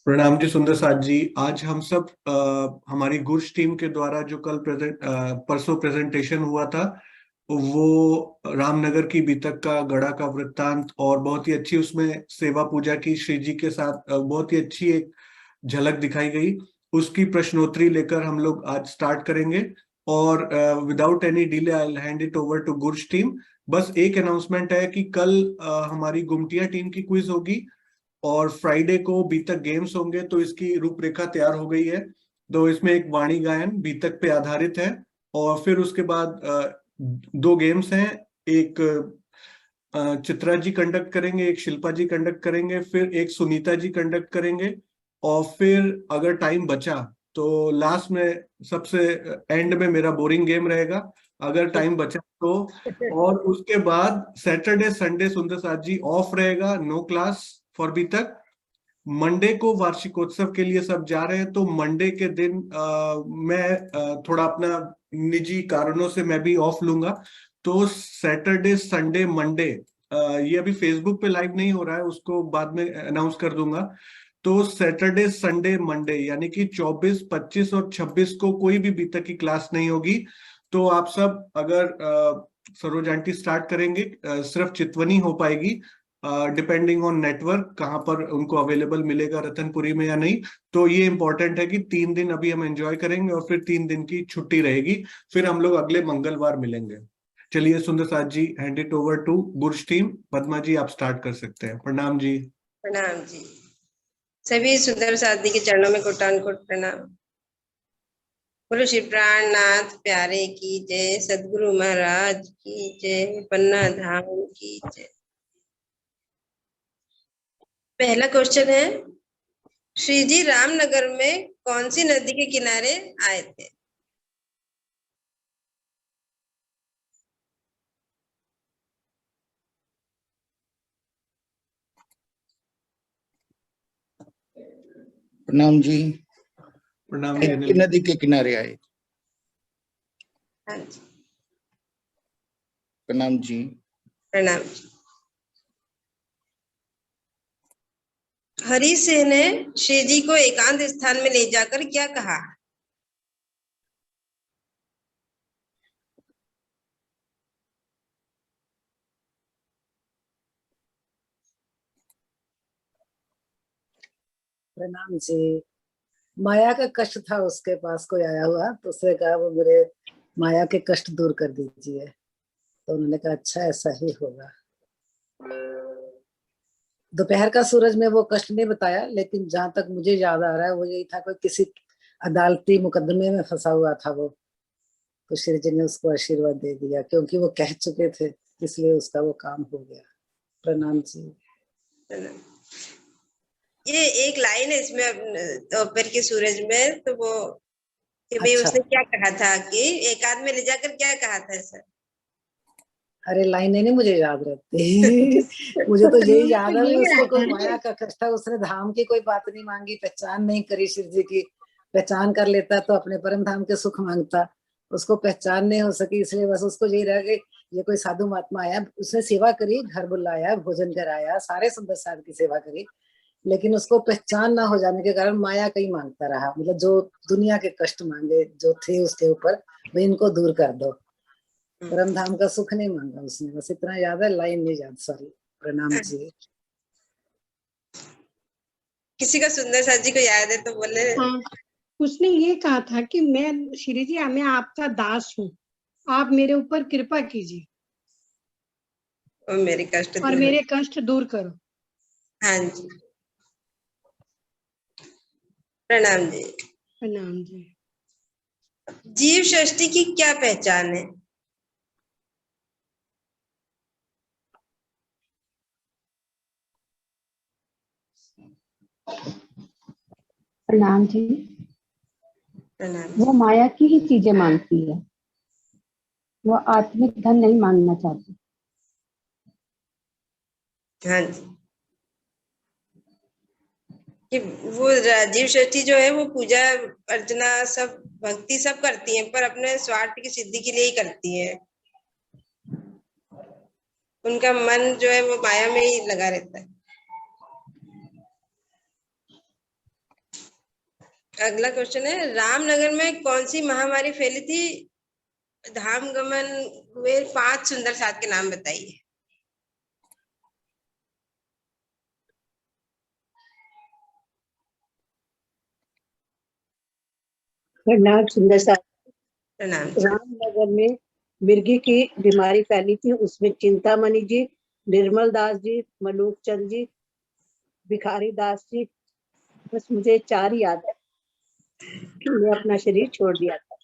प्रणाम जी सुंदर साथ जी। आज हम सब हमारी गुर्ज टीम के द्वारा जो कल परसों प्रेजेंटेशन हुआ था वो रामनगर की बीतक का गढ़ा का वृत्तांत और बहुत ही अच्छी उसमें सेवा पूजा की श्री जी के साथ बहुत ही अच्छी एक झलक दिखाई गई। उसकी प्रश्नोत्तरी लेकर हम लोग आज स्टार्ट करेंगे और without any delay I will hand it over to Gurj team. बस एक अनाउंसमेंट है कि कल हमारी गुमटिया टीम की क्विज होगी और फ्राइडे को बीतक गेम्स होंगे, तो इसकी रूपरेखा तैयार हो गई है। तो इसमें एक वाणी गायन बीतक पे आधारित है और फिर उसके बाद दो गेम्स हैं। एक चित्रा जी कंडक्ट करेंगे, एक शिल्पा जी कंडक्ट करेंगे, फिर एक सुनीता जी कंडक्ट करेंगे और फिर अगर टाइम बचा तो लास्ट में सबसे एंड में मेरा बोरिंग गेम रहेगा अगर टाइम बचा तो। और उसके बाद सैटरडे संडे सुंदर साथ जी ऑफ रहेगा, नो क्लास फॉर बी तक। मंडे को वार्षिकोत्सव के लिए सब जा रहे हैं, तो मंडे के दिन मैं थोड़ा अपना निजी कारणों से मैं भी ऑफ लूंगा। तो सैटरडे संडे मंडे ये अभी फेसबुक पे लाइव नहीं हो रहा है, उसको बाद में अनाउंस कर दूंगा। तो सैटरडे संडे मंडे यानी कि 24 25 और 26 को कोई भी बीतक की क्लास नहीं होगी। तो आप सब अगर सरोज आंटी स्टार्ट करेंगे, सिर्फ चितवनी हो पाएगी डिपेंडिंग ऑन नेटवर्क कहाँ पर उनको अवेलेबल मिलेगा रतनपुरी में या नहीं। तो ये इंपॉर्टेंट है कि 3 दिन अभी हम एंजॉय करेंगे और फिर 3 दिन की छुट्टी रहेगी। फिर हम लोग अगले मंगलवार मिलेंगे। चलिए सुंदर साथ जी, hand it over to Burj team. Padma ji आप स्टार्ट कर सकते हैं। प्रणाम जी। प्रणाम जी। सभी सुंदर साथी के चरणों में कोटान कोट प्रणाम। बोलो श्री प्राणनाथ प्यारे की जय, सदगुरु महाराज की जय, पन्ना धाम की जय। पहला क्वेश्चन है, श्री जी रामनगर में कौन सी नदी के किनारे आए थे? प्रणाम जी। प्रणाम जी। किस नदी के किनारे आए? हाँ जी, प्रणाम जी। प्रणाम जी। हरि सिंह ने श्री जी को एकांत स्थान में ले जाकर क्या कहा? प्रणाम जी। माया का कष्ट था, उसके पास कोई आया हुआ तो उसने कहा वो मेरे माया के कष्ट दूर कर दीजिए। तो उन्होंने कहा अच्छा ऐसा ही होगा। दोपहर का सूरज में वो कष्ट नहीं बताया, लेकिन जहां तक मुझे याद आ रहा है वो यही था, कोई किसी अदालती मुकदमे में फंसा हुआ था वो। तो श्री जी ने उसको आशीर्वाद दे दिया, क्योंकि वो कह चुके थे, इसलिए उसका वो काम हो गया। प्रणाम जी। ये एक लाइन है इसमें दोपहर के सूरज में, तो वो कि भाई अच्छा। उसने क्या कहा था कि एकांत में ले जाकर क्या कहा था सर? अरे लाइनें नहीं मुझे याद रहती। मुझे तो यही याद है, ये उसको कोई याद है। माया का कष्ट था, उसने धाम की कोई बात नहीं मांगी, पहचान नहीं करी शिव जी की। पहचान कर लेता तो अपने परम धाम के सुख मांगता, उसको पहचान नहीं हो सकी, इसलिए बस उसको यही रह गई ये कोई साधु महात्मा आया, उसने सेवा करी, घर बुलाया, भोजन कराया, सारे सुंदर साध की सेवा करी, लेकिन उसको पहचान ना हो जाने के कारण माया का ही मांगता रहा। मतलब जो दुनिया के कष्ट मांगे जो थे उसके ऊपर, वो इनको दूर कर दो। परम धाम का सुख नहीं मांगा उसने, बस इतना याद है, लाइन नहीं याद, सॉरी। प्रणाम जी। किसी का सुंदर साथ जी को याद है तो बोले। हाँ, उसने ये कहा था कि मैं श्री जी मैं आपका दास हूँ, आप मेरे ऊपर कृपा कीजिए और मेरे कष्ट और मेरे कष्ट दूर करो। हाँ जी, प्रणाम जी। प्रणाम जी। जीव षष्ठी की क्या पहचान है? प्रणाम जी। प्रणाम वो माया की ही चीजें मांगती है, वो आत्मिक धन नहीं मांगना चाहती। हाँ जी, कि वो राजीव षष्ठी जो है वो पूजा अर्चना सब भक्ति सब करती हैं, पर अपने स्वार्थ की सिद्धि के लिए ही करती हैं। उनका मन जो है वो माया में ही लगा रहता है। अगला क्वेश्चन है, रामनगर में कौन सी महामारी फैली थी? धाम गमन हुए 5 सुंदर साध के नाम बताइए। प्रणाम सुंदर साहब। प्रणाम। रामनगर में मिर्गी की बीमारी फैली थी, उसमें चिंतामणि जी, निर्मल दास जी, मलूक चंद जी, भिखारी दास जी, बस मुझे 4 याद है कि मैं अपना शरीर छोड़ दिया था।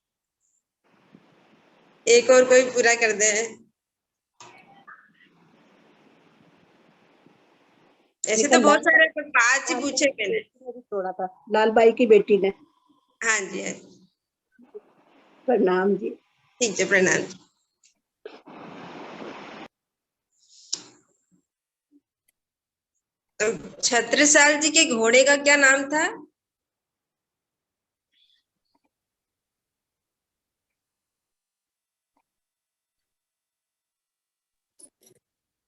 एक और कोई पूरा कर दे। ऐसे तो बहुत सारे, पर 5 ही पूछे मैंने। छोड़ा था लाल बाई की बेटी ने। हाँ जी, हाँ जी। प्रणाम जी। ठीक है, प्रणाम। तो छत्रसाल जी के घोड़े का क्या नाम था?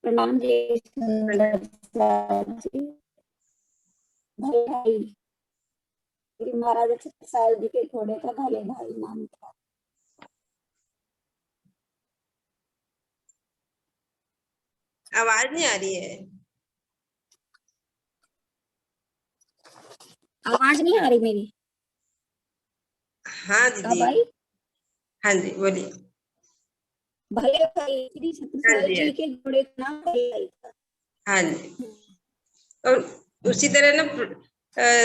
प्रणाम जी सुंदर साल जी। भले भाई, महाराजा छत्रसाल जी के घोड़े का भले भाई नाम था। आवाज नहीं आ रही है। आवाज नहीं आ रही मेरी? हाँ दीदी। भाई, हाँ जी, बोलिए। भले भाई श्री हाँ छत्रसाल जी, जी के घोड़े का नाम भले भाई था। हाँ जी। और उसी तरह ना,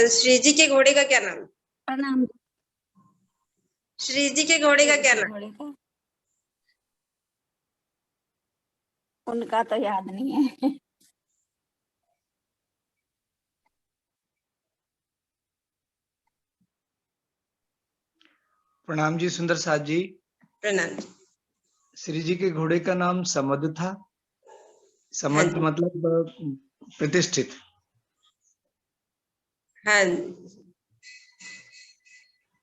श्री जी के घोड़े का क्या नाम? प्रणाम। श्री जी के घोड़े का क्या नाम? घोड़े का उनका तो याद नहीं है। प्रणाम जी सुंदर साथ जी। प्रणाम। श्री जी के घोड़े का नाम समद था। समद हाँ मतलब प्रतिष्ठित। हाँ,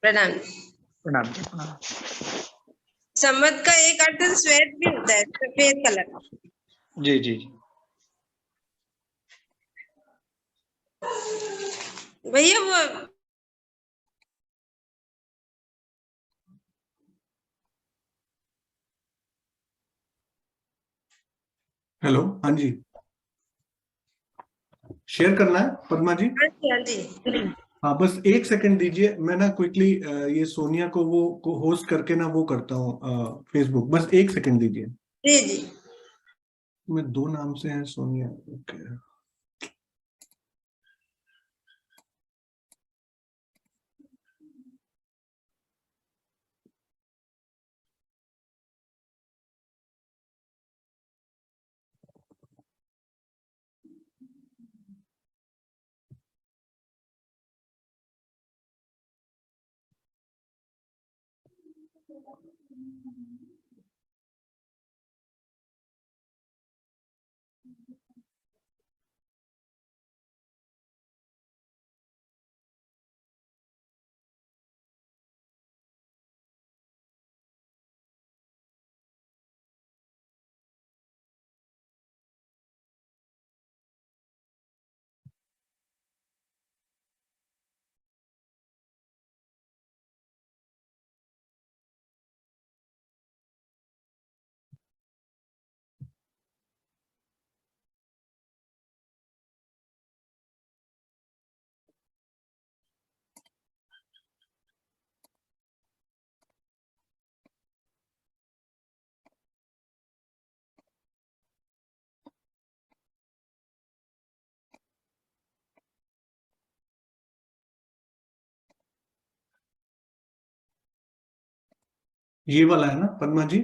प्रणाम। प्रणाम जी प्रणाम। सम्मत का एक अर्थ श्वेत भी होता है, सफेद कलर। जी जी जी। भैया वो हेलो, हाँ जी, शेयर करना है पद्मा जी? हाँ जी, हाँ जी। हाँ, बस 1 सेकंड दीजिए, मैं ना क्विकली ये सोनिया को वो को होस्ट करके ना वो करता हूँ फेसबुक, बस 1 सेकंड दीजिए। जी जी। मैं 2 नाम से हैं सोनिया। ओके, ये वाला है ना पद्मा जी?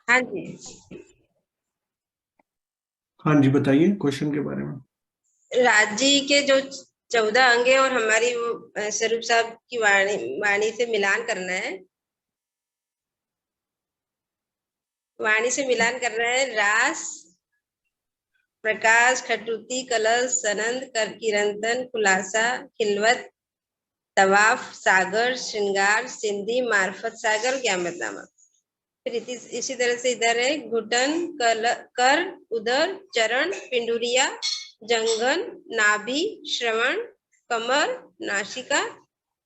हाँ जी। हाँ जी, बताइए क्वेश्चन के बारे में। राजी के जो 14 अंग है, और हमारी वो स्वरूप साहब की वाणी से मिलान करना है। वाणी से मिलान करना है। रास, प्रकाश, खटुती, कलश, सनंद, कर, किरंतन, खुलासा, खिलवत, तवाफ, सागर, श्रृंगार, सिंधी, मार्फत सागर, ज्ञामतनामा। फिर इसी तरह से इधर है घुटन, कर, उदर, चरण, पिंडुरिया, जंगन, नाभि, श्रवण, कमर, नासिका,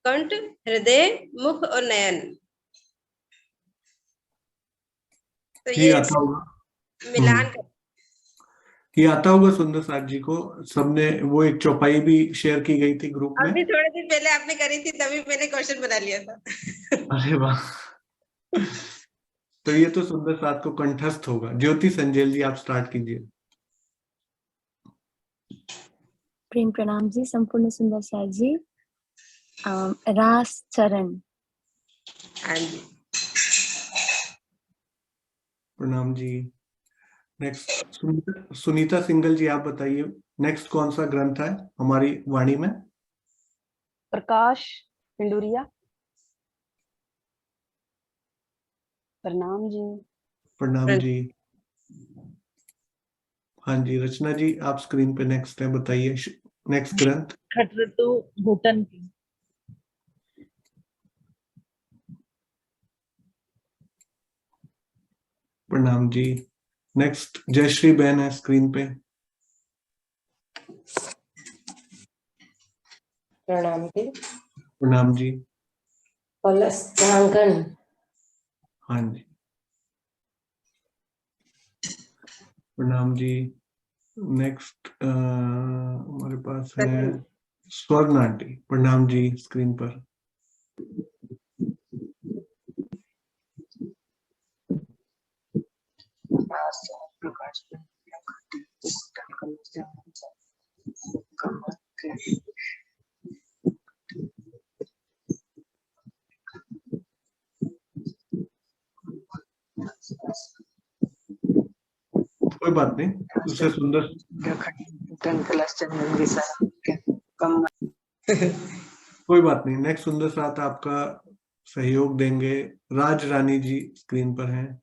कंठ, हृदय, मुख और नयन। तो ये ये आता होगा मिलान कर, ये आता होगा सुंदर साथ जी को। सबने वो एक चौपाई भी शेयर की गई थी ग्रुप में। अभी थोड़े दिन पहले आपने करी थी, तभी मैंने क्वेश्चन बना लिया था। अरे वाह। तो ये तो सुंदर साथ को कंठस्थ होगा। ज्योति संजेल जी आप स्टार्ट कीजिए। प्रेम प्रणाम जी संपूर्ण सुंदर साथ जी। रास चरण। हाँ जी। प्रणाम जी। नेक्स्ट सुनीता सिंगल जी आप बताइए, नेक्स्ट कौन सा ग्रंथ है हमारी वाणी में? प्रकाश पिंडुरिया। प्रणाम जी। प्रणाम जी। हाँ जी रचना जी आप स्क्रीन पे नेक्स्ट है, बताइए नेक्स्ट ग्रंथ। खट ऋतु घुटन की। प्रणाम जी। नेक्स्ट जयश्री बहन है स्क्रीन पे। प्रणाम जी। प्रणाम जी। कलशांकन। हाँ जी प्रणाम जी। नेक्स्ट हमारे पास है स्वर्ण आंटी। प्रणाम जी स्क्रीन पर। कोई बात नहीं, उससे सुंदर कोई बात नहीं। नेक्स्ट सुंदर साथ आपका सहयोग देंगे। राज रानी जी स्क्रीन पर हैं।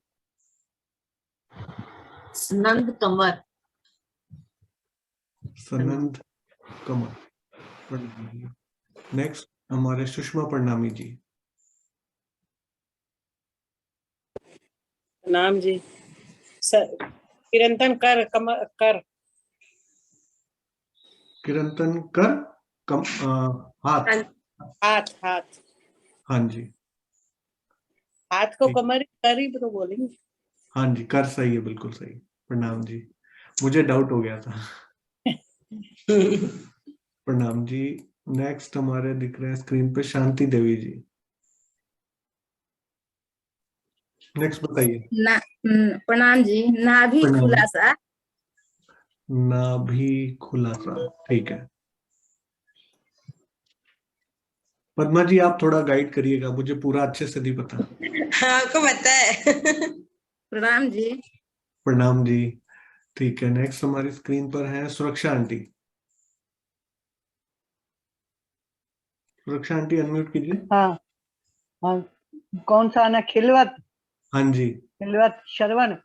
नंद कमर। सनंद कमर। प्रणाम जी। नेक्स्ट हमारे सुषमा प्रणामी जी। प्रणाम जी। किरंतन कर कमर कर। किरंतन कर हाथ। हाथ हाथ। हाँ जी हाथ को कमर कर ही तो बोलेंगे। हाँ जी कर सही है, बिल्कुल सही। प्रणाम जी, मुझे डाउट हो गया था। प्रणाम जी। नेक्स्ट हमारे दिख रहे हैं स्क्रीन पे शांति देवी जी। नेक्स्ट बताइए। प्रणाम जी। नाभि प्रणाम। खुलासा। नाभि खुलासा, ठीक है। पद्मा जी आप थोड़ा गाइड करिएगा, मुझे पूरा अच्छे से नहीं पता। आपको पता है। प्रणाम जी। प्रणाम जी। ठीक है नेक्स्ट हमारी स्क्रीन पर है सुरक्षा आंटी। सुरक्षा आंटी अनम्यूट कीजिए। हाँ हाँ कौन सा आना? खिलवत। हाँ जी। खिलवत श्रवण।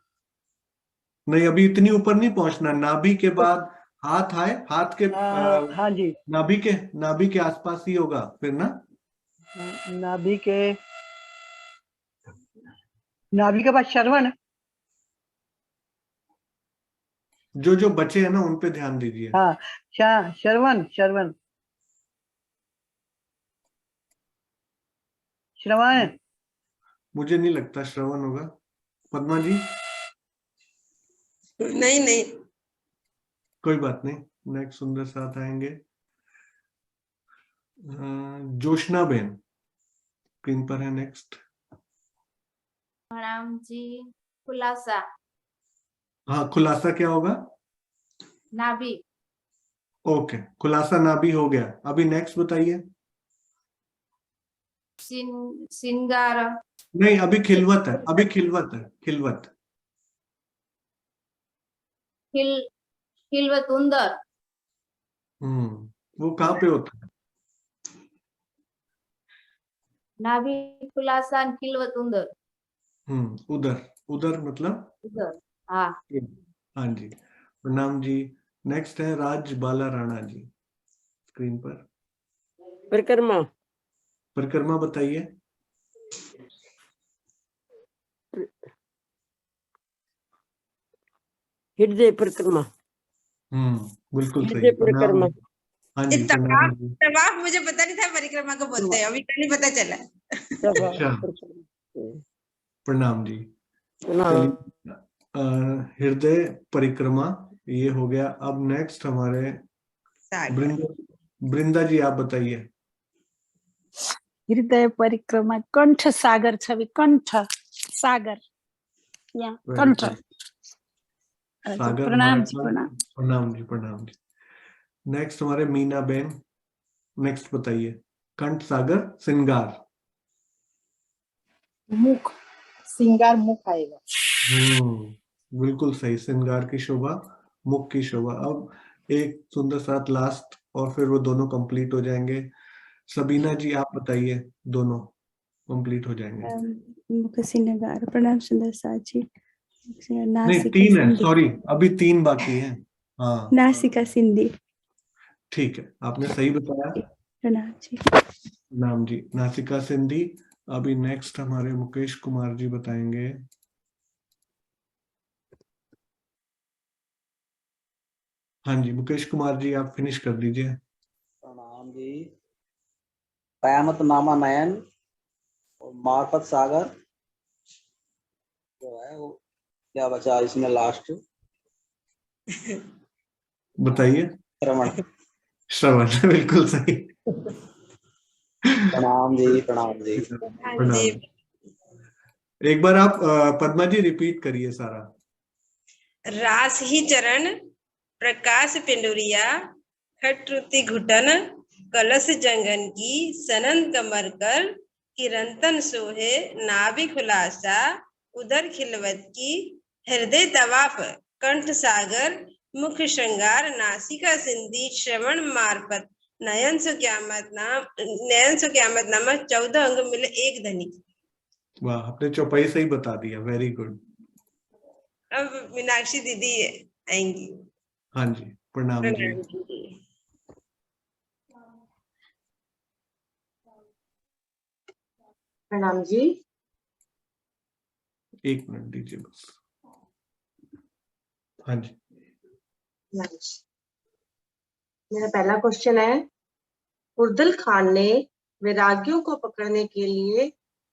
नहीं अभी इतनी ऊपर नहीं पहुंचना। नाभि के बाद हाथ आए, हाथ के हाँ जी नाभि के आसपास ही होगा फिर ना। नाभि के बाद श्रवण। जो जो बचे हैं ना उन पे ध्यान दीजिए। हाँ श्रवण श्रवण श्रवण। मुझे नहीं लगता श्रवण होगा। पद्मा जी नहीं नहीं कोई बात नहीं। नेक्स्ट सुंदर साथ आएंगे जोशना बेन स्क्रीन पर है नेक्स्ट। प्रणाम जी। खुलासा। हाँ खुलासा क्या होगा? नाभि। ओके खुलासा नाभि हो गया। अभी नेक्स्ट बताइए। सिंगार। नहीं अभी खिलवत है, अभी खिलवत है, खिलवत। खिलवत उंदर। वो कहाँ पे होता है? नाभि खुलासा खिलवत उंदर। उधर। उधर मतलब उधर। हाँ हाँ जी प्रणाम जी। नेक्स्ट है राज बाला राणा जी स्क्रीन पर। परिक्रमा। परिक्रमा बताइए। हृदय परिक्रमा। बिल्कुल सही। हृदय परिक्रमा। हाँ जी, प्रणाम जी। तवाफ मुझे पता नहीं था परिक्रमा को बोलते हैं, अभी कल ही पता चला। अच्छा, प्रणाम जी। प्रणाम। चलिए, हृदय परिक्रमा ये हो गया। अब नेक्स्ट हमारे वृंदा जी, आप बताइए। हृदय परिक्रमा कंठ सागर छवि, कंठ सागर या कंठ। सागर प्रणाम हमारा जी, प्रणाम। प्रणाम जी, प्रणाम जी। नेक्स्ट हमारे मीना बेन, नेक्स्ट बताइए। कंठ सागर श्रृंगार। मुख, श्रृंगार मुख आएगा। बिल्कुल सही, श्रृंगार की शोभा, मुख की शोभा। अब एक सुंदर साथ लास्ट, और फिर वो दोनों कंप्लीट हो जाएंगे। सबीना जी, आप बताइए, दोनों कंप्लीट हो जाएंगे। मुख श्रृंगार, प्रणाम सुंदर साची, नहीं, नासिका 3 है, सिंधी, सॉरी, अभी 3 बाकी हैं। हाँ नासिका सिंधी। ठीक है, आपने सही बताया। प्रणाम जी। नाम जी, नासिका सिंधी। अभी नेक्स्ट हमारे मुकेश कुमार जी बताएंगे। हाँ जी, मुकेश कुमार जी, आप फिनिश कर दीजिए। प्रणाम जी। कयामत नामा नयन और मार्फत सागर जो है वो क्या बचा इसमें लास्ट? बताइए। श्रवण। श्रवण, बिल्कुल सही। प्रणाम जी, प्रणाम जी। प्रणाम। एक बार आप पद्मा जी रिपीट करिए सारा। रास ही चरण, प्रकाश पिंडुरिया, खटरुति घुटन, कलश जंगन की, सनन कमर कर, किरंतन सोहे, नाभि खुलासा, उदर खिलवत की, हृदय तवाफ, कंठ सागर, मुख श्रृंगार, नासिका सिंधी, श्रवण मार्फत, नयन सो क्यामत नामा, 14 अंग मिले एक धनी। वाह, आपने चौपाई सही बता दिया, वेरी गुड। अब मीनाक्षी दीदी आएंगी। हाँ जी, प्रणाम जी। प्रणाम जी। 1 मिनट दीजिए बस। हाँ जी। मेरा पहला क्वेश्चन है, उर्दुल खान ने वैरागियों को पकड़ने के लिए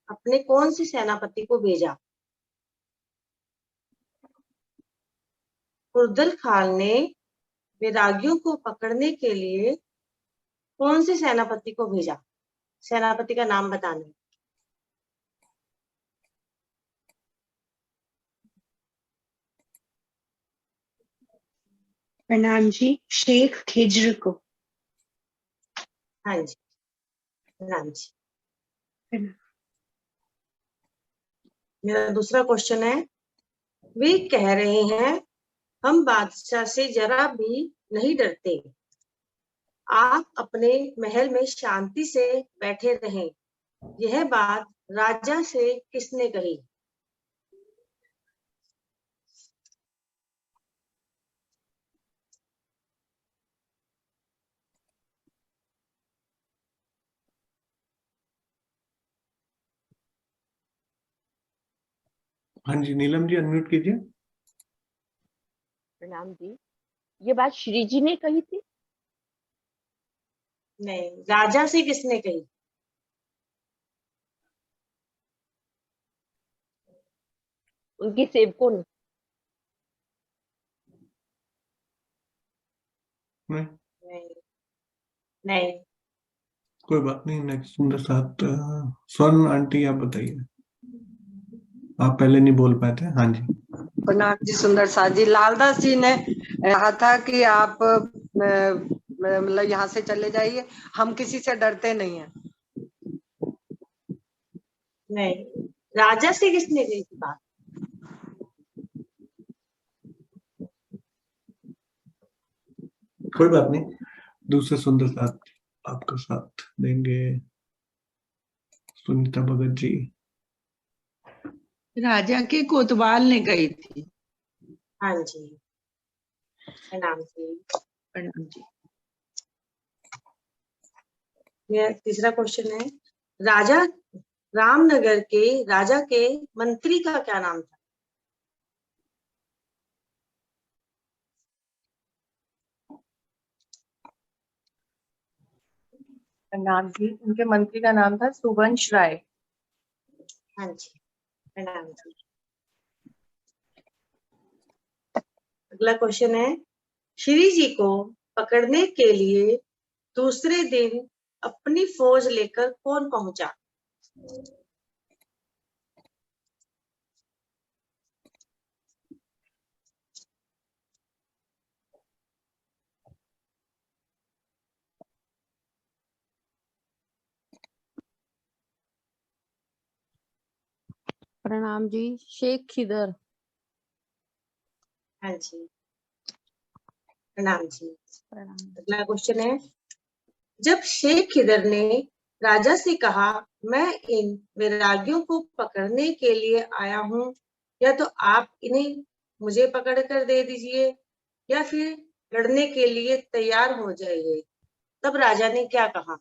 अपने कौन से सेनापति को भेजा? उर्दुल खान ने वैरागियों को पकड़ने के लिए कौन से सेनापति को भेजा? सेनापति का नाम बताना। प्रणाम जी, शेख खिज्र को। हाँ जी, प्रणाम जी। मेरा दूसरा क्वेश्चन है, वे कह रहे हैं हम बादशाह से जरा भी नहीं डरते, आप अपने महल में शांति से बैठे रहें, यह बात राजा से किसने कही? हाँ जी, नीलम जी, अनम्यूट कीजिए। प्रणाम जी। ये बात श्री जी ने कही थी? नहीं, राजा से किसने कही? उनके सेवकों ने। नहीं, नहीं। कोई बात नहीं। नेक्स्ट सुंदर साथ स्वर्ण आंटी, आप बताइए, आप पहले नहीं बोल पाए थे। हाँ जी। प्रणाम जी सुंदर साथ जी। लालदास जी ने कहा था कि आप मतलब यहाँ से चले जाइए, हम किसी से डरते नहीं हैं। नहीं, राजा से किसने कही थी बात? कोई बात नहीं, दूसरे सुंदर साथ आपका साथ देंगे। सुनीता भगत जी। राजा के कोतवाल ने कही थी। हाँ जी, प्रणाम जी। प्रणाम जी। मेरा तीसरा क्वेश्चन है, राजा रामनगर के राजा के मंत्री का क्या नाम था? प्रणाम जी। उनके मंत्री का नाम था सुवंश राय। हाँ जी, प्रणाम जी। अगला क्वेश्चन है, श्री जी को पकड़ने के लिए दूसरे दिन अपनी फौज लेकर कौन पहुंचा? प्रणाम जी, शेख खिदर। हाँ जी, प्रणाम जी। प्रणाम। अगला क्वेश्चन है, जब शेख खिदर ने राजा से कहा, मैं इन वैरागियों को पकड़ने के लिए आया हूँ, या तो आप इन्हें मुझे पकड़ कर दे दीजिए या फिर लड़ने के लिए तैयार हो जाइए, तब राजा ने क्या कहा?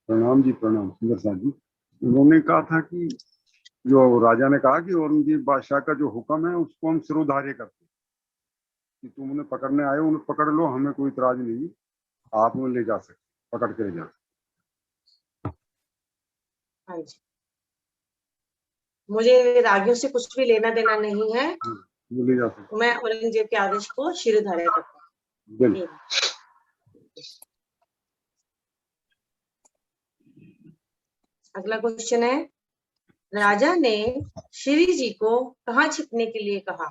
प्रणाम जी, प्रणाम सुंदर साहब जी। उन्होंने कहा था कि जो राजा ने कहा कि औरंगजेब बादशाह का जो हुक्म है उसको हम सिरोधार्य करते हैं, कि तुम उन्हें पकड़ने आए उन्हें पकड़ लो, हमें कोई इतराज नहीं, आप उन्हें ले जा सकते, पकड़ के ले जा सकते। हाँ जी, मुझे रागियों से कुछ भी लेना देना नहीं है, ले जा सकते। मैं औरंगजेब के आदेश को शिरोधार्य करता हूँ। बिल्कुल। अगला क्वेश्चन है, राजा ने श्री जी को कहाँ छिपने के लिए कहा?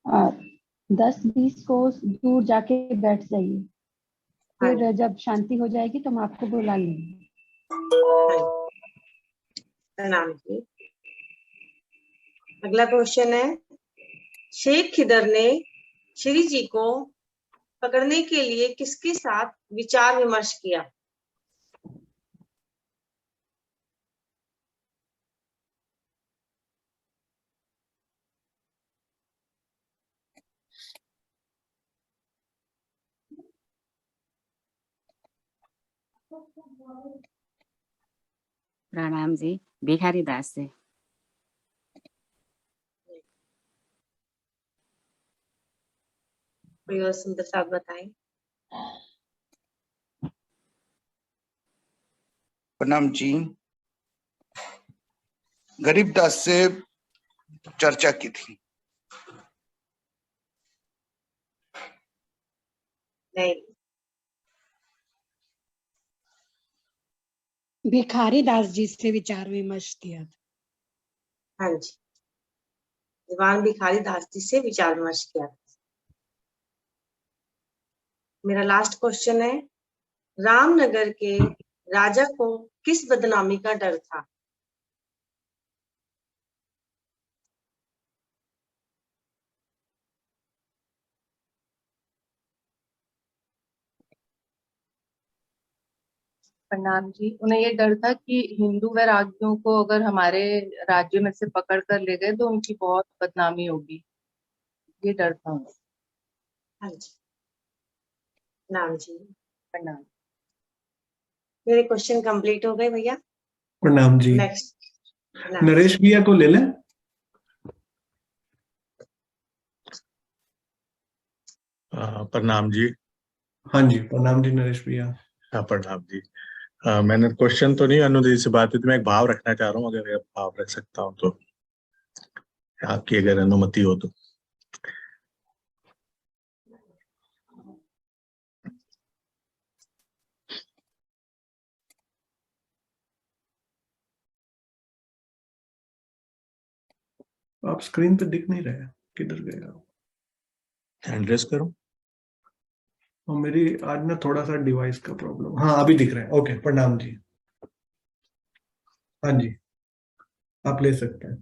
और 10-20 कोस दूर जाके बैठ जाइए, फिर जब शांति हो जाएगी तो हम आपको बुला लेंगे। प्रणाम जी। अगला क्वेश्चन है, शेख खिदर ने श्री जी को पकड़ने के लिए किसके साथ विचार विमर्श किया? प्रणाम जी, भिखारी दास से। कोई और सुंदर साहब बताएं। प्रणाम जी, गरीबदास से चर्चा की थी। नहीं। भिखारी दास जी से विचार विमर्श किया था। हाँ जी, दीवान भिखारी दास जी से विचार विमर्श किया था। मेरा लास्ट क्वेश्चन है, रामनगर के राजा को किस बदनामी का डर था? प्रणाम जी। उन्हें ये डर था कि हिंदू वैरागियों को अगर हमारे राज्य में से पकड़ कर ले गए तो उनकी बहुत बदनामी होगी, ये डर था उन्हें। हाँ जी, प्रणाम जी। प्रणाम। मेरे क्वेश्चन कंप्लीट हो गए भैया। प्रणाम जी। नेक्स्ट नरेश भैया को ले लें। प्रणाम जी। हाँ जी, प्रणाम जी नरेश भैया। हाँ प्रणाम जी। मैंने क्वेश्चन तो नहीं, अनुदी से बात हुई, तो मैं एक भाव रखना चाह रहा हूँ, अगर भाव रख सकता हूँ तो, आपकी अगर अनुमति हो तो। आप स्क्रीन पे दिख नहीं रहे, किधर गए आप? एड्रेस करूं? और मेरी आज ना थोड़ा सा डिवाइस का प्रॉब्लम। हाँ अभी दिख रहे हैं। ओके, प्रणाम जी। हाँ जी, आप ले सकते हैं।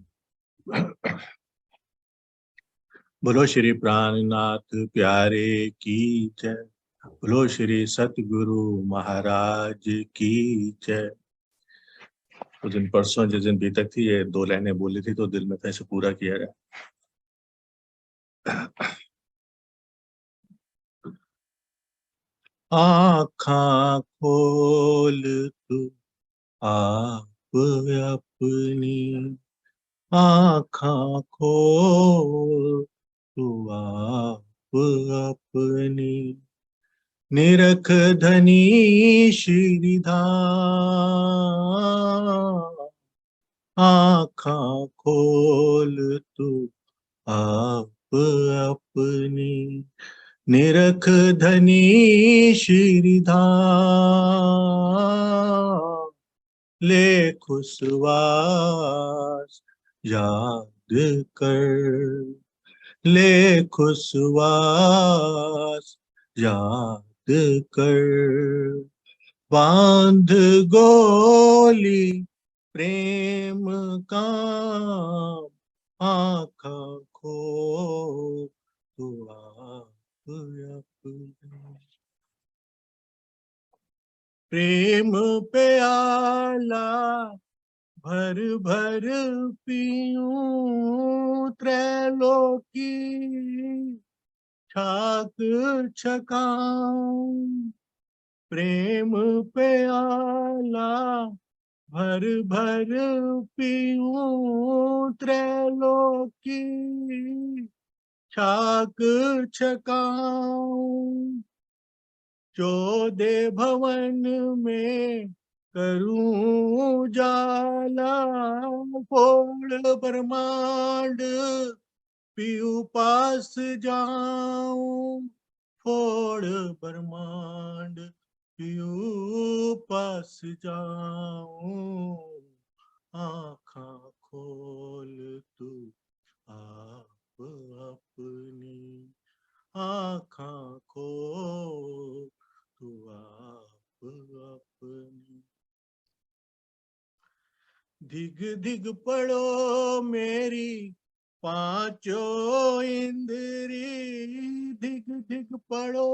बोलो श्री प्राणनाथ प्यारे की जय, बोलो श्री सतगुरु महाराज की जय। उस दिन परसों जिस दिन बीतक थी, ये 2 लाइनें बोली थी, तो दिल में था इसे पूरा किया जाए। आँखां खोल तू आप अपनी, आँखां खोल तू आप अपनी, निरख धनी श्रीधाम, आँखां खोल तू आप अपनी, निरख धनी श्रीधाम, ले खुशवास याद कर, ले खुशवास याद कर, बांध गोली प्रेम काम, आँखां खोल तू आप अपनी, प्रेम प्याला भर भर पीऊं, त्रैलोकी छाक छकाऊं, प्रेम प्याला भर भर पीऊं, त्रैलोकी छाक छकाऊं, 14 भवन में करूं जाला, फोड़ ब्रह्मांड पीऊ पास जाऊं, फोड़ ब्रह्मांड पीऊ पास जाऊं, आँखां खोल तू आप अपनी, आँखां खोल तू आप अपनी, दिग दिग पढ़ो मेरी पांचों इंद्री, दिग दिग पढ़ो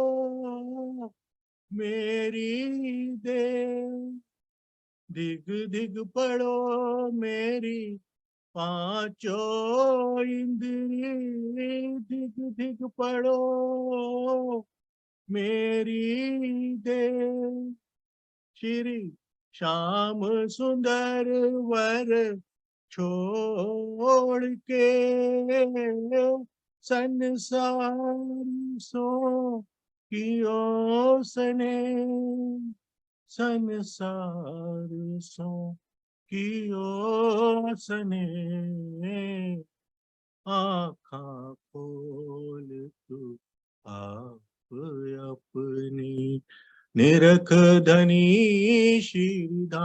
मेरी देव, दिग दिग पढ़ो मेरी पांचों इंद्री, दिग दिग पढ़ो मेरी देव, श्री श्याम सुंदर वर छोड़ के, संसार सो कियो सने, संसार सो कियो सने, आँखां खोल तू आप अपनी, निरख धनी श्रीधाम,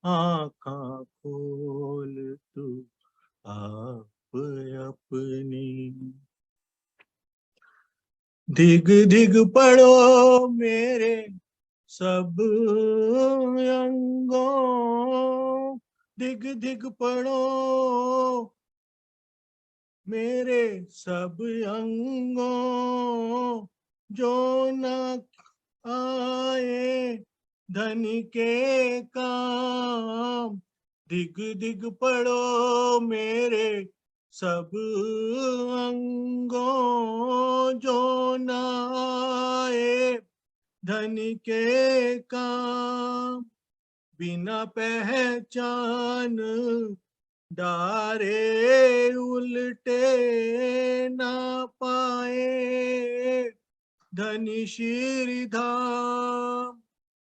आँखां खोल तू आप अपनी, दिग दिग पढ़ो मेरे सब अंगों, दिग दिग पढ़ो मेरे सब अंगों, जो न आए धनी के काम, दिग दिग पढ़ो मेरे सब अंगों, जो न आए धनी के काम, बिना पहचान डारे उल्टे ना पाए, धनी श्रीधाम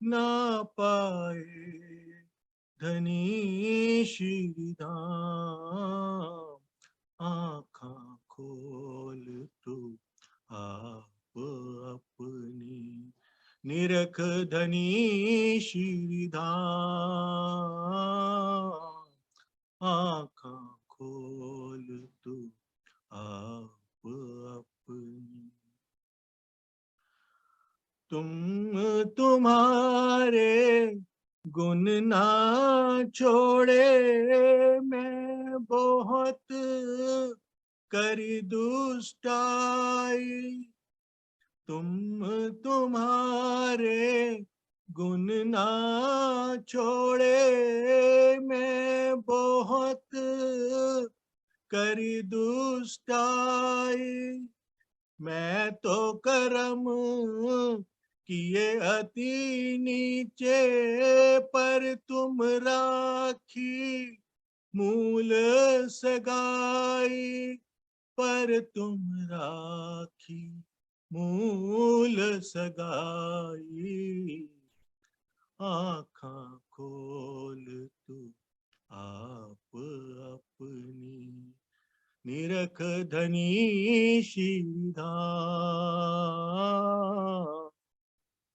ना पाए, धनी श्रीधाम, आँखां खोल तू आप अपनी, निरख धनी श्रीधाम, आँखां खोल तू आप अपनी, तुम तुम्हारे गुण ना छोड़े, मैं बहुत करी दुष्टाई, तुम तुम्हारे गुण ना छोड़े मैं बहुत करी दुष्टाई, मैं तो कर्म किए अति नीचे, पर तुम राखी मूल सगाई, पर तुम राखी मूल सगाई। आँखा खोल तू आप अपनी, निरख धनी श्रीधाम,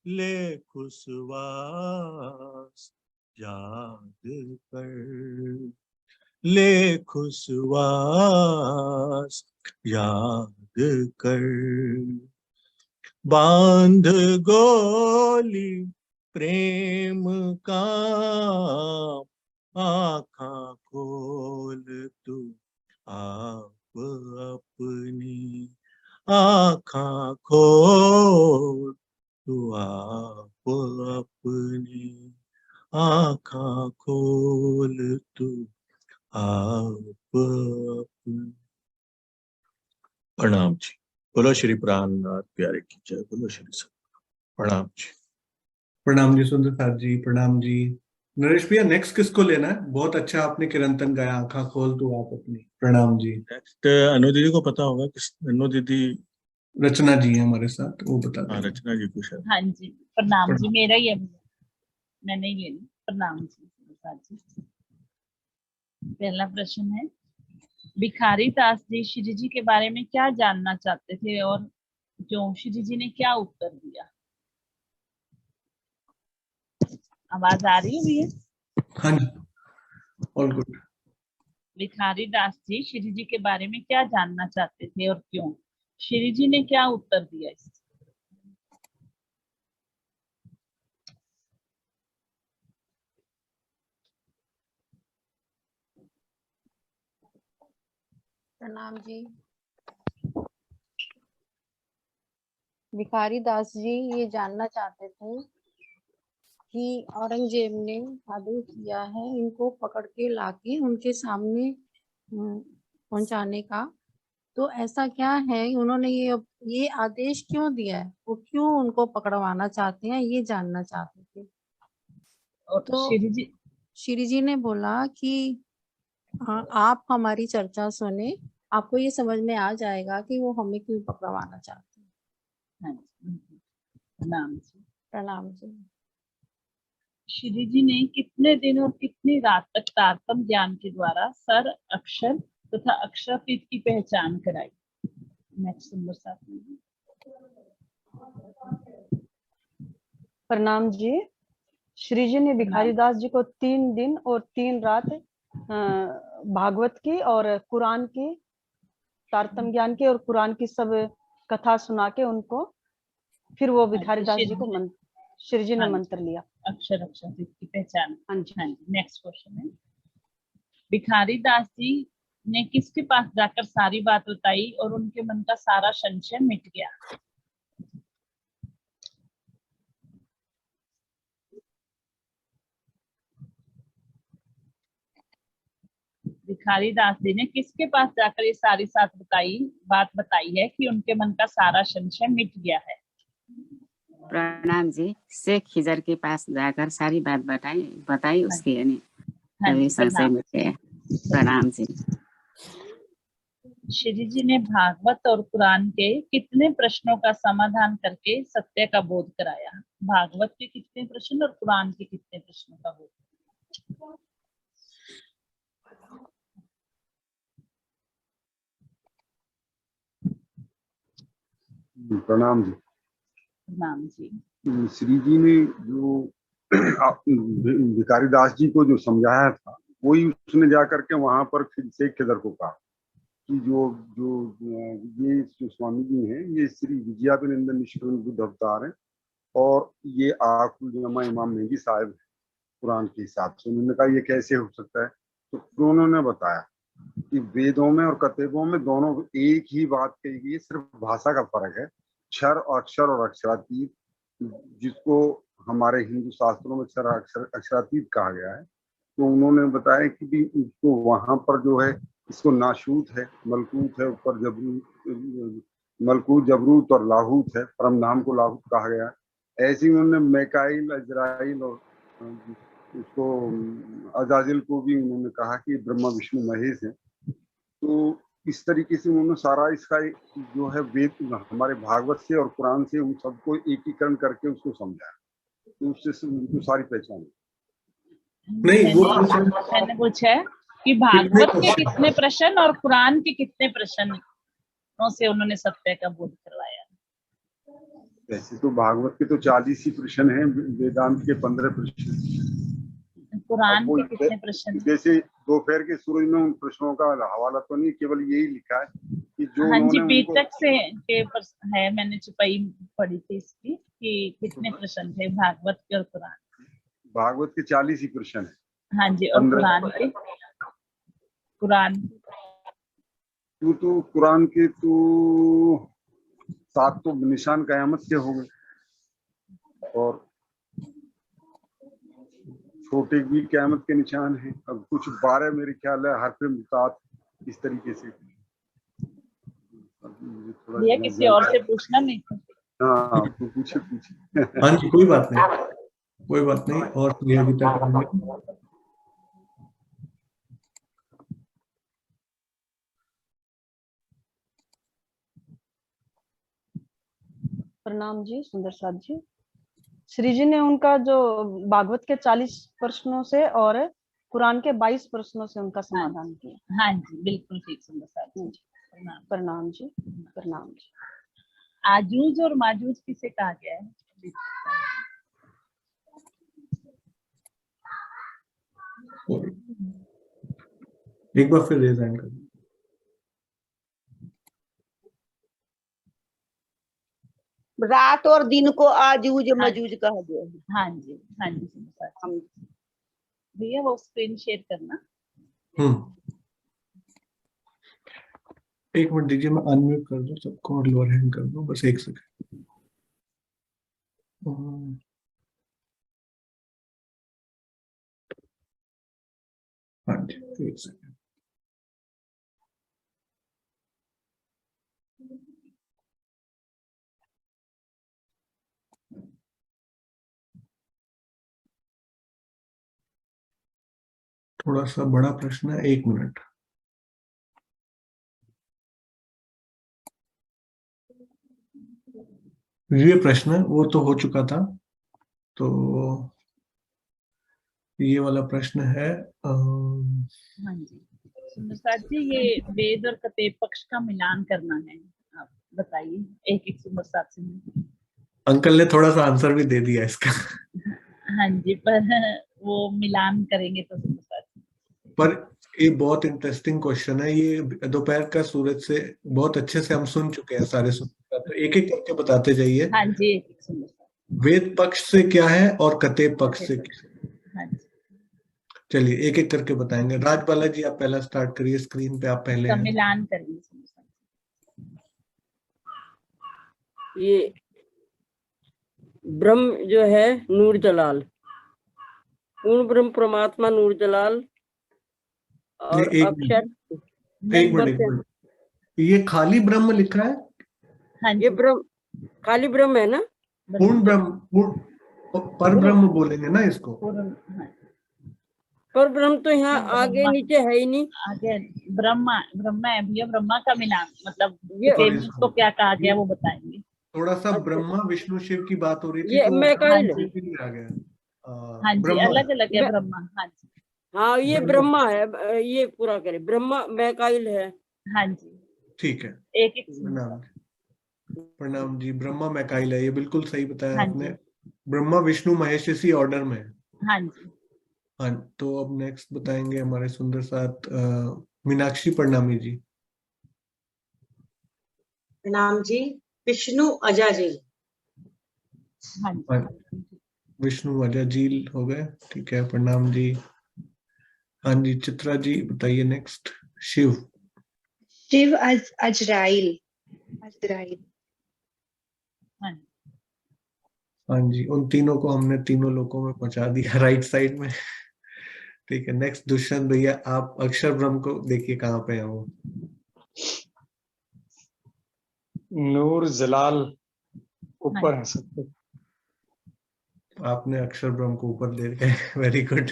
ले खुशवास याद कर, ले खुशवास याद कर। बांध गोली प्रेम का, आँखा खोल तू आप अपनी, आँखा खोल तू आप अपनी, आँखा खोल तू आप अपनी। प्रणाम जी। बोलो श्री प्राणनाथ प्यारे की जय, बोलो श्री सतगुरु। प्रणाम जी। प्रणाम जी सुंदर साथ जी, प्रणाम जी। नरेश भैया नेक्स्ट किसको लेना है? बहुत अच्छा आपने किरंतन गाया, आँखा खोल तू आप अपनी। प्रणाम जी। नेक्स्ट अनु दीदी को पता होगा किस, अनु दीदी रचना जी है हमारे साथ, वो बता हाँ देंगे। रचना जी को शायद। हाँ जी प्रणाम जी, मेरा ही है भैया, मैंने ही लेना। प्रणाम जी प्रसाद जी। पहला प्रश्न है, भिखारी दास जी श्री जी के बारे में क्या जानना चाहते थे और क्यों? श्री जी ने क्या उत्तर दिया? आवाज आ रही है भैया? हाँ जी, ऑल गुड। भिखारी दास जी श्री जी के बारे में क्या जानना चाहते थे और क्यों? श्री जी ने क्या उत्तर दिया इस? प्रणाम जी। भिखारी दास जी ये जानना चाहते थे कि औरंगजेब ने आदेश दिया है इनको पकड़ के लाके उनके सामने पहुंचाने का, तो ऐसा क्या है, उन्होंने ये आदेश क्यों दिया है, वो क्यों उनको पकड़वाना चाहते हैं, ये जानना चाहते थे। और तो श्री जी ने बोला कि आप हमारी चर्चा सुने, आपको ये समझ में आ जाएगा कि वो हमें क्यों पकड़वाना चाहते हैं। प्रणाम जी। प्रणाम जी। श्री जी ने कितने दिन और कितनी रात तक तारतम ज्ञान के द्वारा सर, अक्षर तथा अक्षरातीत की पहचान कराई? नेक्स्ट नंबर 7 में। प्रणाम जी। श्री जी ने भिखारी दास जी को 3 दिन और 3 रात भागवत की और कुरान की, तारतम ज्ञान की और कुरान की सब कथा सुना के उनको, फिर वो भिखारी दास जी को श्री जी ने मंत्र लिया, अक्षर की पहचान। हाँ जी। नेक्स्ट क्वेश्चन है, भिखारी दास जी ने किसके पास जाकर सारी बात बताई और उनके मन का सारा संशय मिट गया? भिखारी दास जी ने किसके पास जाकर ये सारी बात बताई है कि उनके मन का सारा संशय मिट गया है? प्रणाम जी। शेख खिजर के पास जाकर सारी बात बताई उसकी, यानी तभी संशय मिट गया। प्रणाम जी। श्री जी ने भागवत और कुरान के कितने प्रश्नों का समाधान करके सत्य का बोध कराया? भागवत के कितने प्रश्न और कुरान के कितने प्रश्नों का बोध? प्रणाम जी। प्रणाम जी। श्री जी ने जो भिखारी दास जी को जो समझाया था, वही उसने जाकर के वहां पर फिर शेख खिदर को कहा कि जो ये जो स्वामी जी हैं, ये श्री विजयाभिनंदन निष्कलंक बुद्ध अवतार हैं और ये आकुल जमा इमाम मेहदी साहब है कुरान के हिसाब से। उन्होंने कहा ये कैसे हो सकता है? तो उन्होंने बताया कि वेदों में और कतेबों में दोनों एक ही बात कही गई है, सिर्फ भाषा का फर्क है। क्षर और अक्षर और अक्षरातीत, जिसको हमारे हिंदू शास्त्रों में अक्षरातीत कहा गया है, तो उन्होंने बताया कि भी उसको वहां पर जो है इसको नाशूत है, मलकूत है, ऊपर मलकूत, जबरूत और लाहूत है, परम नाम को लाहूत कहा गया है। ऐसे ही उन्होंने मैकाइल, अजराइल और उसको अजाजिल को भी उन्होंने कहा कि ब्रह्मा विष्णु महेश है। तो इस तरीके से उन्होंने सारा इसका जो है वेद हमारे भागवत से और कुरान से उन सबको एकीकरण करके उसको समझाया, तो उससे उनको सारी पहचान। नहीं, वो मैंने पूछा है कि भागवत के कितने प्रश्न और कुरान के कितने प्रश्नों से उन्होंने सत्य का बोध करवाया? वैसे तो भागवत के तो 40 ही प्रश्न हैं, वेदांत के 15 प्रश्न, कुरान के कितने प्रश्न? जैसे दोपहर के सूरज में उन प्रश्नों का हवाला तो नहीं, केवल यही लिखा है कि जो हाँ जी, उन्होंने बीतक से के है, मैंने छुपाई पढ़ी थी इसकी कि कितने प्रश्न थे भागवत के और कुरान। भागवत के 40 ही प्रश्न है। हाँ जी, और कुरान के? कुरान तो कुरान के तो 7 तो निशान कयामत के हो गए, और छोटे भी कयामत के निशान हैं। अब कुछ 12 मेरे ख्याल है हरफ मुतात, इस तरीके से। ये किसी और से पूछना नहीं था। हाँ, तो पूछे। हाँ जी, कोई बात नहीं, और सहयोगिता करेंगे। प्रणाम जी, सुंदर साथ जी। श्री जी ने उनका जो भागवत के 40 प्रश्नों से और कुरान के 22 प्रश्नों से उनका समाधान किया। हाँ जी, बिल्कुल ठीक, सुंदर साथ जी। प्रणाम जी, प्रणाम जी। आजूज और माजूज किसे कहा गया है? एक बार फिर रेज हैंड कर। रात और दिन को आजूज मजूज कहा गया है। हाँ जी, हाँ जी, भैया वो स्क्रीन शेयर करना। एक मिनट दीजिए, मैं अनम्यूट कर दूं सबको और लोअर हैंड कर दूं, बस एक सेकंड। हाँ जी, एक सेकंड। थोड़ा सा बड़ा प्रश्न है, 1 मिनट। ये प्रश्न वो तो हो चुका था, तो ये वाला प्रश्न है। हाँ जी, सुंदर साथ जी, ये वेद और कतेब पक्ष का मिलान करना है, आप बताइए एक सुंदर साथ से। अंकल ने थोड़ा सा आंसर भी दे दिया इसका। हाँ जी, पर वो मिलान करेंगे तो सुंदर साथ। पर ये बहुत इंटरेस्टिंग क्वेश्चन है, ये दोपहर का सूरज से बहुत अच्छे से हम सुन चुके हैं सारे सुंदर, तो एक एक करके बताते जाइए। हाँ जी, एक सुंदर। वेद पक्ष से क्या है और कतेब पक्ष से क्या है? हाँ जी, चलिए एक एक करके बताएंगे। राजबाला जी आप पहला स्टार्ट करिए, स्क्रीन पे आप पहले हैं। मिलान करेंगे। ये ब्रह्म जो है नूर जलाल, पूर्ण ब्रह्म परमात्मा नूर जलाल और अक्षर। एक मिनट, ये खाली ब्रह्म लिखा है? हाँ, ये ब्रह्म खाली ब्रह्म है ना? पूर्ण ब्रह्म, पर ब्रह्म बोलेंगे ना इसको? पर ब्रह्म तो यहाँ आगे नीचे है ही नहीं। आगे ब्रह्मा है भैया, ब्रह्मा का मिलान मतलब इसको क्या कहा गया वो बताएंगे। थोड़ा सा ब्रह्मा विष्णु शिव की बात हो रही थी, ये तो मैकाइल आ गया। हाँ जी, अलग अलग है ब्रह्मा। हाँ जी, हाँ, ये ब्रह्मा है, ये पूरा करे। ब्रह्मा मैकाइल है। हाँ जी, ठीक है। एक एक प्रणाम जी। ब्रह्मा मैकाइल है, ये बिल्कुल सही बताया आपने। ब्रह्मा विष्णु महेश इसी ऑर्डर में है। हाँ जी, हाँ, तो अब नेक्स्ट बताएंगे हमारे सुंदर साथ मीनाक्षी प्रणामी जी। प्रणाम जी। विष्णु अजाजिल। विष्णु अजाजिल हो गए, ठीक है। प्रणाम जी। हाँ जी, चित्रा जी बताइए नेक्स्ट। शिव अजराइल। हाँ। हाँ जी, उन तीनों को हमने तीनों लोगों में पहुंचा दिया राइट साइड में। ठीक है, नेक्स्ट दुष्यंत भैया, आप अक्षर ब्रह्म को देखिए कहाँ पे है वो। नूर जलाल ऊपर है सबसे। आपने अक्षर ब्रह्म को ऊपर दे दिया, वेरी गुड,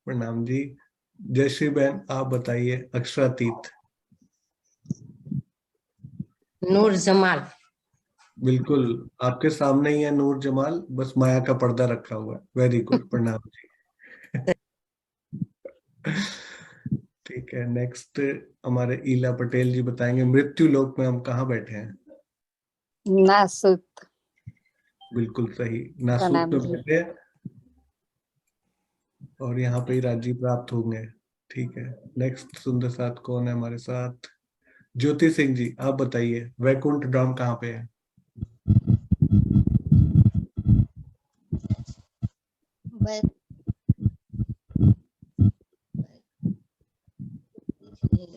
प्रणाम जी। जयश्री बहन, आप बताइए अक्षरातीत। नूर जमाल। बिल्कुल, आपके सामने ही है नूर जमाल, बस माया का पर्दा रखा हुआ है। वेरी गुड, प्रणाम जी। ठीक है, नेक्स्ट हमारे ईला पटेल जी बताएंगे मृत्यु लोक में हम कहाँ बैठे हैं। नासुत। बिल्कुल सही, नासूत प्रणाम में जी। बैठे हैं और यहाँ पे ही राज्य प्राप्त होंगे। ठीक है, नेक्स्ट सुंदर साथ कौन है हमारे साथ। ज्योति सिंह जी, आप बताइए वैकुंठ धाम कहाँ पे है।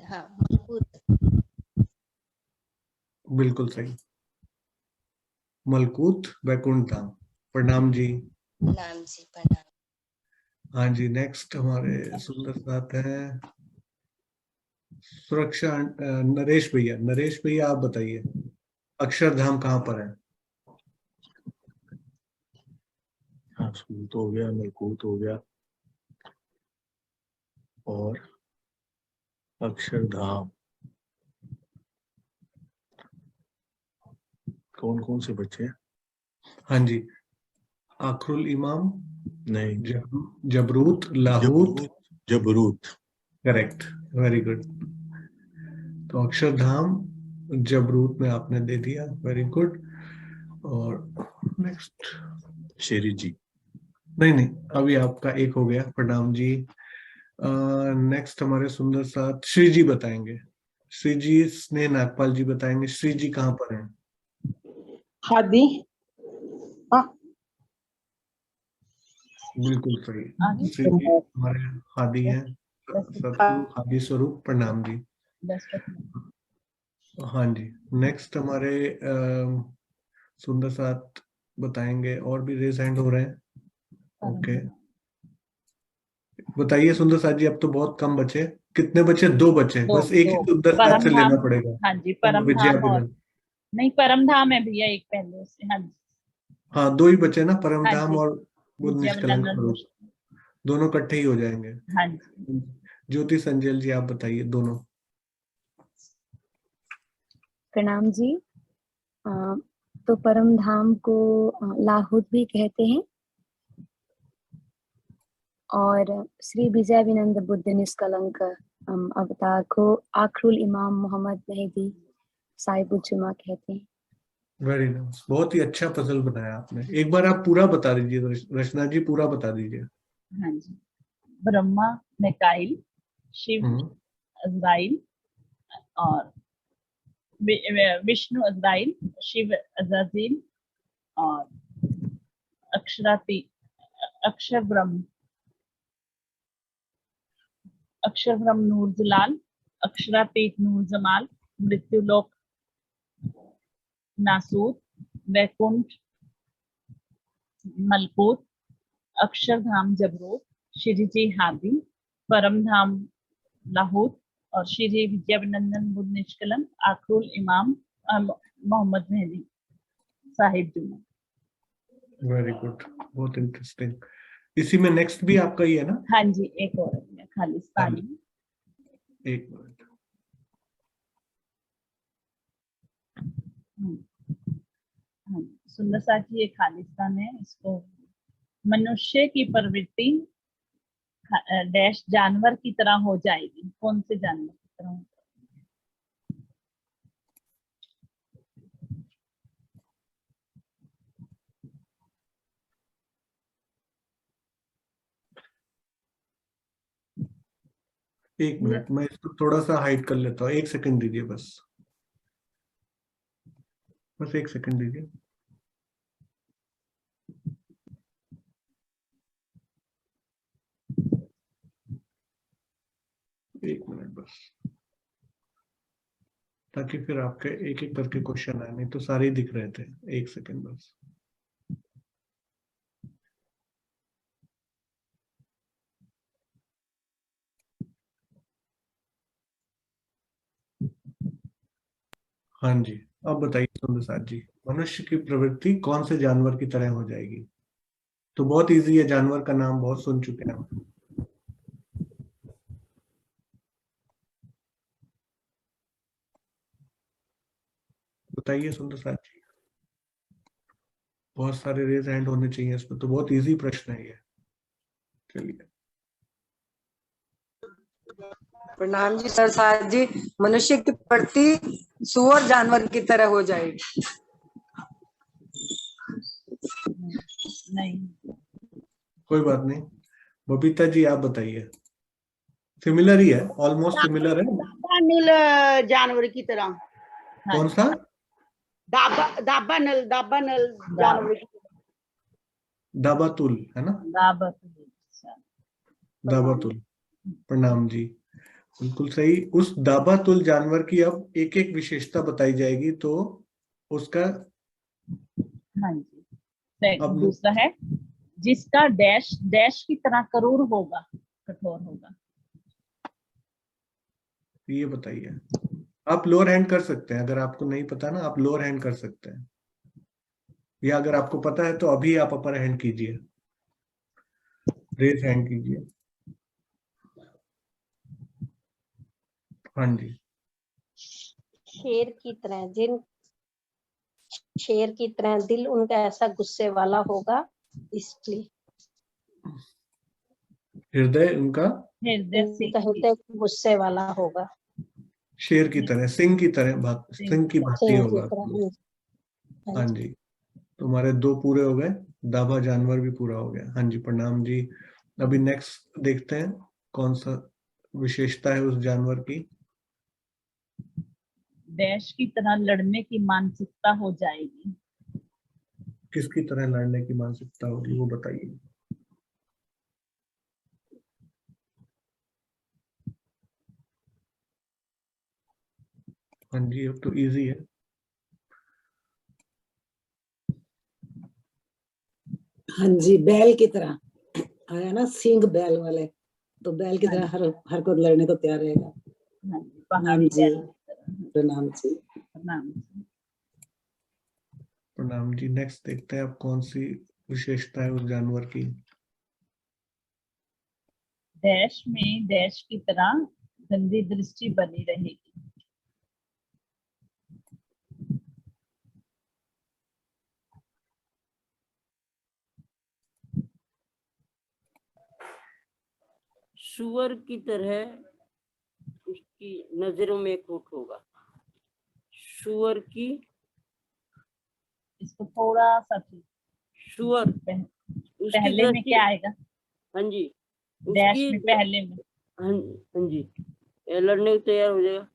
हाँ, मलकूत। बिल्कुल सही, मलकूत वैकुंठ धाम। प्रणाम जी। नाम जी प्रणाम। हाँ जी, नेक्स्ट हमारे सुंदर साथ है सुरक्षा नरेश भैया। नरेश भैया, आप बताइए अक्षरधाम कहाँ पर है। हाँ, सूत हो गया, मलकूत हो गया, और अक्षरधाम। कौन कौन से बच्चे हैं? हाँ जी, आखरुल इमाम, नहीं, जबरूत, लाहूत, जबरूत। Correct, very good. तो अक्षरधाम जबरूत में आपने दे दिया, वेरी गुड। और नेक्स्ट शेरी जी। नहीं, अभी आपका एक हो गया, प्रणाम जी। नेक्स्ट हमारे सुंदर साथ श्री जी बताएंगे। श्री जी, स्नेह नागपाल जी बताएंगे श्री जी कहाँ पर हैं। हादी। बिल्कुल सही, श्री जी हमारे हादी हैं, सतगुरु हादी स्वरूप, प्रणाम जी। हाँ जी, नेक्स्ट हमारे सुंदर साथ बताएंगे, और भी रेज हैंड हो रहे हैं। ओके, बताइए सुंदर साथ जी, अब तो बहुत कम बचे। कितने बचे? दो बचे, बस एक ही सुंदर साथ से लेना पड़ेगा। हाँ जी, परम विजया धाम और नहीं, परम धाम है भैया एक पहले से। हाँ जी, हाँ, दो ही बचे ना, परम हाँ धाम जी, और बुद्ध निष्कलंक विजयानंद स्वरूप, दोनों इकट्ठे ही हो जाएंगे। हाँ जी। ज्योति संजय जी, आप बताइए दोनों। प्रणाम जी। तो परम धाम को लाहौद भी कहते हैं, और श्री विजयानंद बुद्ध निष्कलंक अवतार को आखरुल इमाम मोहम्मद मेहदी साहिबुज्जमा कहते हैं। वेरी नाइस, बहुत ही अच्छा पजल बनाया आपने। एक बार आप पूरा बता दीजिए रचना जी, पूरा बता दीजिए। हाँ जी, ब्रह्मा मिकाइल, शिव अजराइल, और विष्णु अजराइल, शिव अजाजिल, और अक्षर ब्रह्म नूर जलाल, अक्षरातीत नूर जमाल, मृत्युलोक नासूत, वैकुंठ मलकूत, अक्षरधाम जबरूत, श्री जी हादी, परम धाम लाहौद, और श्री विजयानंदन बुद्ध निष्कलंक आखरुल इमाम मोहम्मद मेहदी साहिब जुमा। वेरी गुड, बहुत इंटरेस्टिंग। इसी में नेक्स्ट भी आपका ही है ना? हाँ जी, एक और है खालिस्तानी। एक मिनट। हाँ, सुंदर साथी ये खालिस्तान है। इसको मनुष्य की प्रवृत्ति डैश जानवर की तरह हो जाएगी। कौन से जानवर की तरह हो? एक मिनट, मैं इसको थोड़ा सा हाइड कर लेता हूँ, एक सेकंड दीजिए, बस एक सेकंड दीजिए। एक मिनट बस। ताकि फिर आपके एक एक करके क्वेश्चन आए, नहीं तो सारे ही दिख रहे थे। एक सेकंड बस। हाँ जी, अब बताइए सुंदर साथ जी, मनुष्य की प्रवृत्ति कौन से जानवर की तरह हो जाएगी? तो बहुत इजी है, जानवर का नाम बहुत सुन चुके हैं हम। बताइए सुंदर साथ जी, बहुत सारे रेज हैंड होने चाहिए इसमें, तो बहुत इजी प्रश्न है ये। चलिए। प्रणाम जी सरसाद जी, मनुष्य की प्रति सुअर जानवर की तरह हो जाएगी। नहीं, कोई बात नहीं, बबीता जी आप बताइए। सिमिलर ही है, ऑलमोस्ट सिमिलर है। दाबानल जानवर की तरह। कौन सा? दाबानल जानवर की तरह। दाबातुल है ना? दाबातुल। प्रणाम जी, बिल्कुल सही। उस दाबातुल जानवर की अब एक एक विशेषता बताई जाएगी, तो उसका हाँ जी। अब दूसरा है जिसका डैश डैश की तरह करूर होगा, कठोर होगा। ये बताइए। आप लोअर हैंड कर सकते हैं, अगर आपको नहीं पता ना, आप लोअर हैंड कर सकते हैं, या अगर आपको पता है तो अभी आप अपर हैंड कीजिए, रेज हैंड कीजिए। हाँ जी। शेर की तरह, जिन शेर की तरह दिल उनका ऐसा गुस्से वाला होगा, इसलिए हृदय उनका हृदय गुस्से वाला होगा। शेर की तरह, सिंह की तरह, सिंह की भांति सिंह की होगा। तरह। हाँ जी, तुम्हारे दो पूरे हो गए, दाबा जानवर भी पूरा हो गया। हाँ जी, प्रणाम जी। अभी नेक्स्ट देखते हैं कौन सा विशेषता है उस जानवर की। डैश की तरह लड़ने की मानसिकता हो जाएगी। किसकी तरह लड़ने की मानसिकता होगी वो बताइए। हाँ जी, अब तो इजी है। हाँ जी, बैल की तरह आया ना, सींग बैल वाले, तो बैल की तरह हर को लड़ने को तैयार रहेगा। प्रणाम जी। प्रणाम जी। प्रणाम जी। नेक्स्ट देखते हैं अब कौन सी विशेषता है उस जानवर की। डैश में डैश की तरह गंदी दृष्टि बनी रहेगी। सुअर की तरह उसकी नजरों में खोट होगा। सुअर की, इसको थोड़ा सा सुअर पहले में क्या आएगा? हाँ जी, डैश में पहले में। हाँ जी, लड़ने को तैयार हो जाएगा।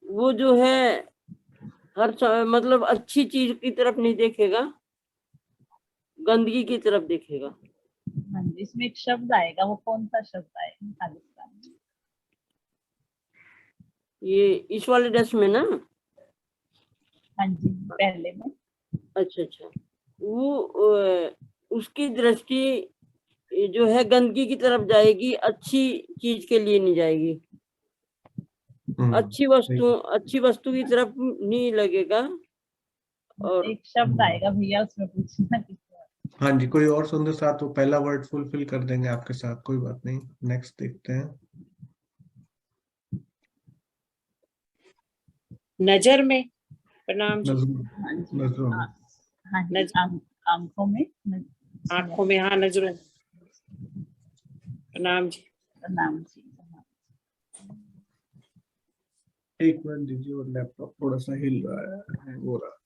वो जो है हर मतलब अच्छी चीज की तरफ नहीं देखेगा, गंदगी की तरफ देखेगा। हाँ जी, इसमें एक शब्द आएगा, वो कौन सा शब्द आएगा खालिस्तान में? ये इस वाले डैश में ना? हाँ जी, पहले में। अच्छा, वो उसकी दृष्टि जो है गंदगी की तरफ जाएगी, अच्छी चीज के लिए नहीं जाएगी। अच्छी वस्तु की तरफ नहीं लगेगा। और एक शब्द आएगा भैया, उसमें पूछना। हाँ जी, कोई और सुंदर साथ वो पहला वर्ड फुलफिल कर देंगे आपके साथ, कोई बात नहीं। नेक्स्ट देखते हैं। नजर में। प्रणाम जी। नजरों में। आंखों में। आंखों में, हाँ, नजरों। प्रणाम जी। प्रणाम जी। एक मिनट दीजिए, और लैपटॉप थोड़ा सा हिल रहा है, हो रहा।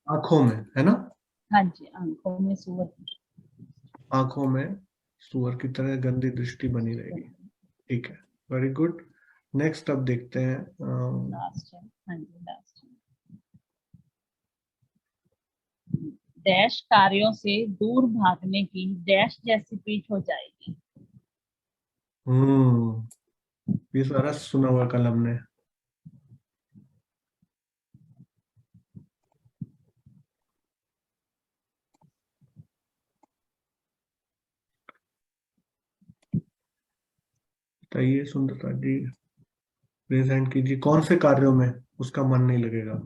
आंखों में है ना? हाँ जी, आंखों में सुअर। आंखों में सुअर की तरह गंदी दृष्टि बनी रहेगी। ठीक है, वेरी गुड। नेक्स्ट अब देखते हैं। लास्ट है। हाँ जी, लास्ट है। डैश कार्यों से दूर भागने की डैश जैसी पीठ हो जाएगी। ये सारा सुना हुआ कल हमने। बताइए सुंदरता जी, प्रेजेंट कीजिए, कौन से कार्यों में उसका मन नहीं लगेगा?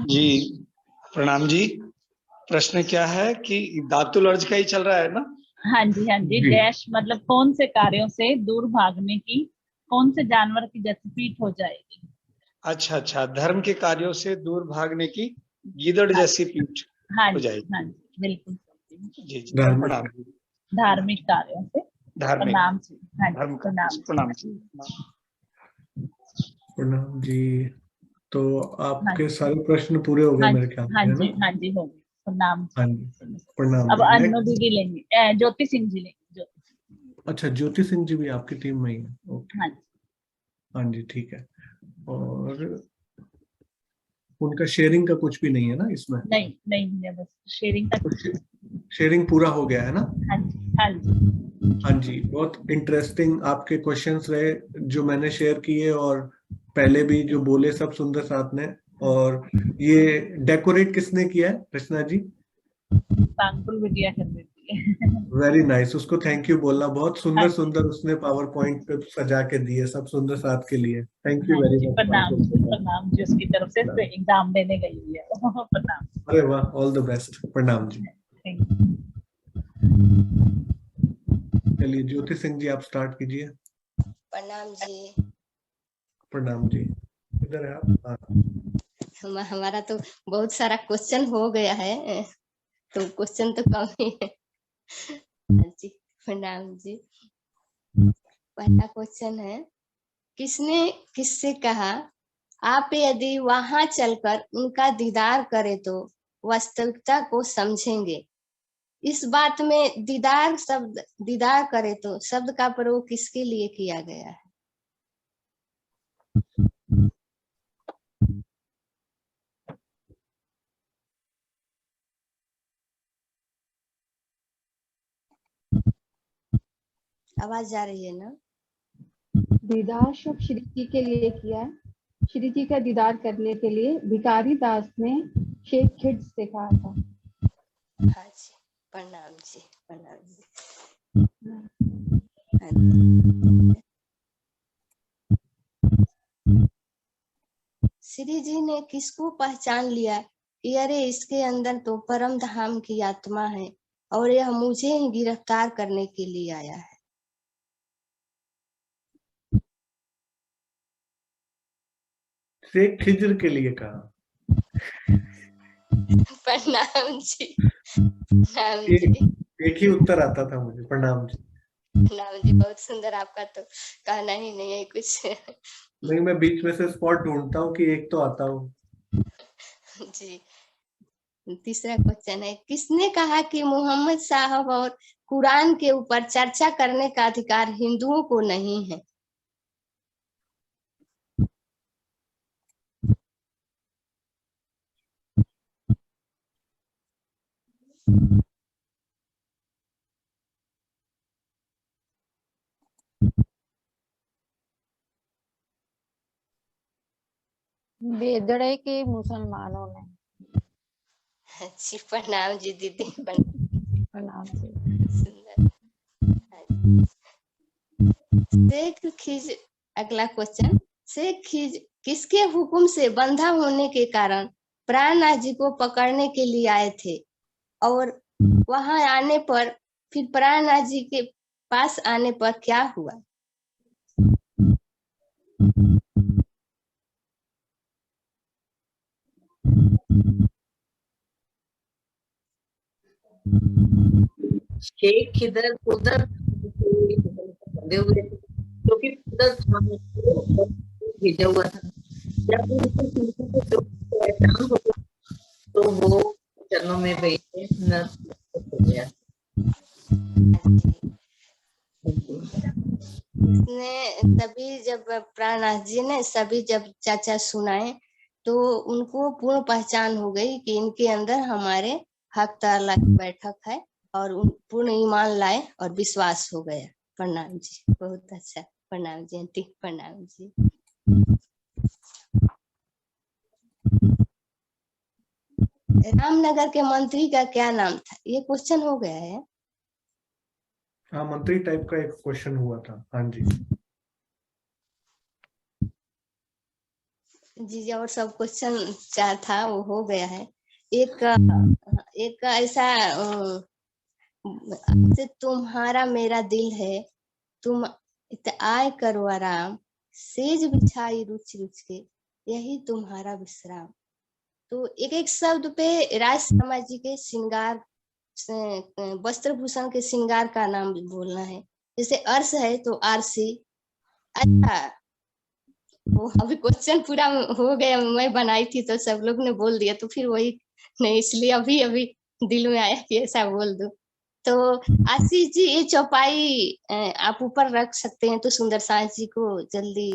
जी प्रणाम जी। प्रश्न क्या है कि दातुल अर्ज का ही चल रहा है ना? हाँ जी, हाँ जी। डैश मतलब कौन से कार्यों से दूर भागने की, कौन से जानवर की जैसी पीठ हो जाएगी? अच्छा अच्छा, धर्म के कार्यों से दूर भागने की गीदड़ जैसी पीठ हाँ हो जी, जाएगी। हाँ जी, बिल्कुल। जी जी प्रणाम जी। धार्मिक कार्यों से। धार्मिक प्रणाम जी। हाँ जी, धर्म प्रणाम। प्रणाम जी। प्रणाम जी। तो आपके सारे प्रश्न पूरे हो गए मेरे ख्याल हाँ से, है जी, ना? हाँ जी, हो गए। प्रणाम जी। हाँ जी, प्रणाम अब जी। अन्नू दीदी लेंगे, ज्योति सिंह जी लेंगे। अच्छा, ज्योति सिंह जी भी आपकी टीम में ही है? ओके, हाँ जी, हाँ जी, ठीक है। और उनका शेयरिंग का कुछ भी नहीं है ना इसमें? नहीं नहीं है, बस शेयरिंग का। शेयरिंग पूरा हो गया है ना? हाँ जी, हाँ जी। हाँ जी, बहुत इंटरेस्टिंग आपके क्वेश्चंस रहे जो मैंने शेयर किए, और पहले भी जो बोले सब सुंदर साथ ने। और ये डेकोरेट किसने किया है रचना जी? पांकुल बिटिया कर देती है। वेरी नाइस, उसको थैंक यू बोलना, बहुत सुंदर हाँ सुंदर उसने पावर पॉइंट पे सजा के दिए सब सुंदर साथ के लिए। थैंक यू हाँ वेरी जी, मच। प्रणाम जी, उसकी तरफ से एग्जाम देने गई हुई है। प्रणाम। अरे वाह, ऑल द बेस्ट। प्रणाम जी। चलिए ज्योति सिंह जी आप स्टार्ट कीजिए। प्रणाम जी। प्रणाम जी। इधर है आप? हाँ। हमारा तो बहुत सारा क्वेश्चन हो गया है, तो क्वेश्चन तो कम ही है। हाँ जी, प्रणाम जी। पहला क्वेश्चन है, किसने किससे कहा आप यदि वहां चलकर उनका दीदार करें तो वास्तविकता को समझेंगे? इस बात में दीदार करे तो शब्द का प्रयोग किसके लिए किया गया है? आवाज जा रही है ना? दीदार शब्द श्री जी के लिए किया है। श्री जी का दीदार करने के लिए भिखारी दास ने शेख खिड से कहा था। हाँ जी, प्रणाम जी, प्रणाम जी। श्री जी ने किसको पहचान लिया कि अरे इसके अंदर तो परम धाम की आत्मा है और यह मुझे ही गिरफ्तार करने के लिए आया है? शेख खिज्र के लिए कहा। प्रणाम जी, प्रणाम जी। एक ही उत्तर आता था मुझे। प्रणाम जी। प्रणाम जी, बहुत सुंदर, आपका तो कहना ही नहीं है कुछ। नहीं, मैं बीच में से स्पॉट ढूंढता हूँ कि एक तो आता हूँ। जी। तीसरा क्वेश्चन है, किसने कहा कि मोहम्मद साहब और कुरान के ऊपर चर्चा करने का अधिकार हिंदुओं को नहीं है? बेदड़े के मुसलमानों ने। जी, प्रणाम जी दीदी। प्रणाम जी। सुंदर। शेख खिज, अगला क्वेश्चन, शेख खिज किसके हुक्म से बंधा होने के कारण प्राणनाथ जी को पकड़ने के लिए आए थे, और वहां आने पर फिर प्राणनाथ जी के पास आने पर क्या हुआ? शेख इधर उधर बंधे हुए थे, क्योंकि उधर भेजा हुआ था। जब उनको पहचान हो तो वो चरणों में बैठ के हो गया। ने तभी जब प्राणनाथ जी ने सभी जब चाचा सुनाए तो उनको पूर्ण पहचान हो गई कि इनके अंदर हमारे हक ताला की बैठक है, और उन पूर्ण ईमान लाए और विश्वास हो गया। प्रणाम जी, बहुत अच्छा। प्रणाम जी आंटी, प्रणाम जी। रामनगर के मंत्री का क्या नाम था, ये क्वेश्चन हो गया है। हाँ, मंत्री टाइप का एक क्वेश्चन हुआ था। हाँ जी जी, और सब क्वेश्चन क्या था वो हो गया है। एक ऐसा से तुम्हारा मेरा दिल है, तुम आए करो आराम, सेज बिछाई रुच रुच के, यही तुम्हारा विश्राम। तो एक एक शब्द पे राज शर्मा जी के श्रृंगार, वस्त्र भूषण के श्रृंगार का नाम बोलना है। जैसे अर्श है तो आरसी। अच्छा, वो अभी क्वेश्चन पूरा हो गया, मैं बनाई थी तो सब लोग ने बोल दिया, तो फिर वही नहीं, इसलिए अभी अभी दिल में आया कि ऐसा बोल दूं। तो आशीष जी, ये चौपाई आप ऊपर रख सकते हैं तो सुंदर सांझ जी को जल्दी।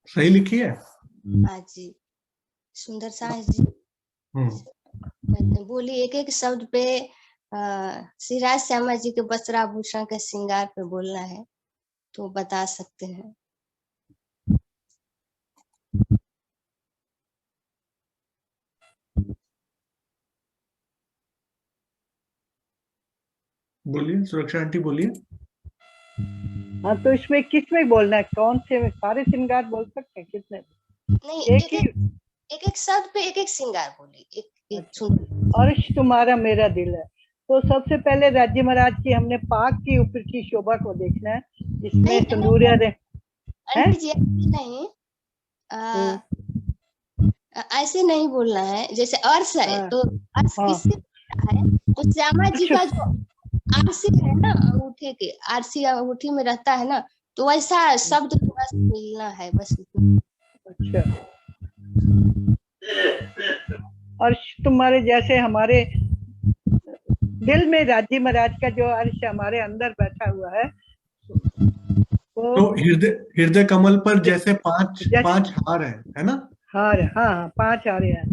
सही लिखी है। हाँ जी, सुंदर सांझ जी बोली एक एक शब्द पे श्री राज श्यामा जी के वस्त्राभूषण के श्रृंगार पे बोलना है, तो बता सकते हैं। बोलिए सुरक्षा आंटी, बोलिए। हाँ, तो इसमें किस में बोलना है, कौन से सारे श्रृंगार बोल सकते हैं, कितने? नहीं, एक एक शब्द पे एक एक श्रृंगार बोली। एक अर्श तुम्हारा मेरा दिल है, तो सबसे पहले राज्य महाराज की हमने पाक की ऊपर की शोभा को देखना है, जिसमें तंदूरिया दे आंटी जी नहीं, ऐसे नहीं बोलना है। जैसे अर्श है तो अर्श किससे है, तो श्यामा जी का जो आरसी है ना, अंगूठे के आरसी अंगूठी में रहता है ना, तो वैसा शब्द थोड़ा सा मिलना है बस। अच्छा, अर्श तुम्हारे जैसे हमारे दिल में राज्य महाराज का जो अर्श हमारे अंदर बैठा हुआ है, तो हृदय कमल पर जैसे पांच हार है ना? हार, हाँ 5 हार है।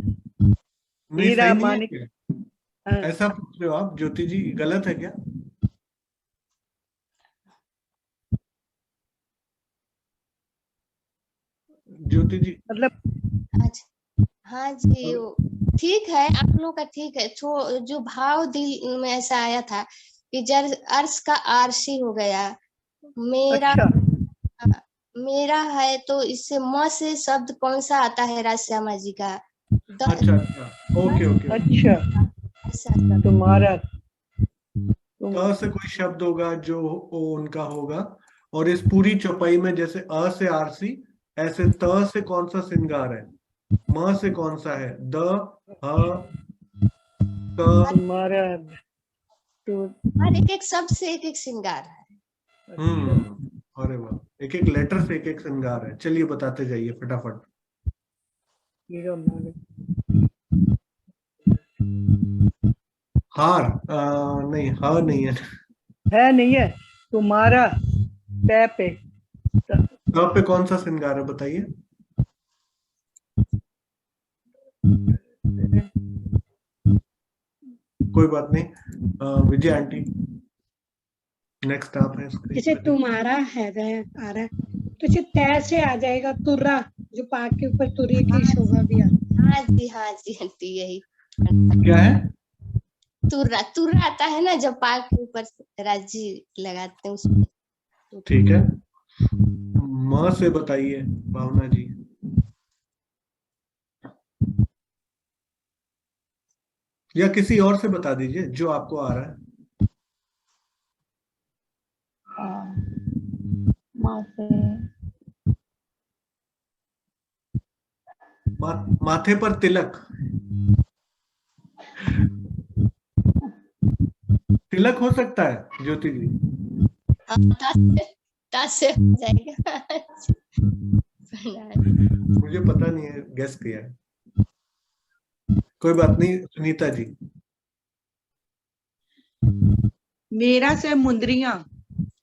हीरा मानिक, ऐसा पूछ रहे हो आप ज्योति जी, गलत है क्या? ज्योति जी मतलब हाँ जी, ठीक है, आप लोग का ठीक है। जो भाव दिल में ऐसा आया था कि जब अर्श का आरसी हो गया, मेरा मेरा है, तो इससे म से शब्द कौन सा आता है राज श्यामा जी का? अच्छा, ओके। अच्छा, तुम्हारा त से कोई शब्द होगा जो उनका होगा, और इस पूरी चौपाई में जैसे अ से आरसी, ऐसे त से कौन सा श्रृंगार है, म से कौन सा है, द, ह, क, तुम्हारा, हर एक एक शब्द से एक एक श्रृंगार है। अरे वाह, एक एक लेटर से एक एक श्रृंगार है। चलिए बताते जाइए फटाफट। हार नहीं, ह नहीं है, नहीं है। तुम्हारा पे पे कौन सा श्रृंगार है बताइए। कोई बात नहीं। विजय आंटी नेक्स्ट आप है स्क्रीन जैसे पे। तुम्हारा है आ रहा है तो इसे तय से आ जाएगा तुर्रा, जो पाक के ऊपर तुरी की शोभा भी आती है। हाँ जी आंटी यही क्या है? तुर्रा तुर्रा आता है ना, जब पाक के ऊपर राजी लगाते हैं उसमें। ठीक है, माँ से बताइए भावना जी। या किसी और से बता दीजिए जो आपको आ रहा है। माँ से माथे पर तिलक। तिलक हो सकता है ज्योति जी? से हो जाएगा। मुझे पता नहीं है, गेस किया है। कोई बात नहीं। सुनीता जी। मेरा से मुंदरियां,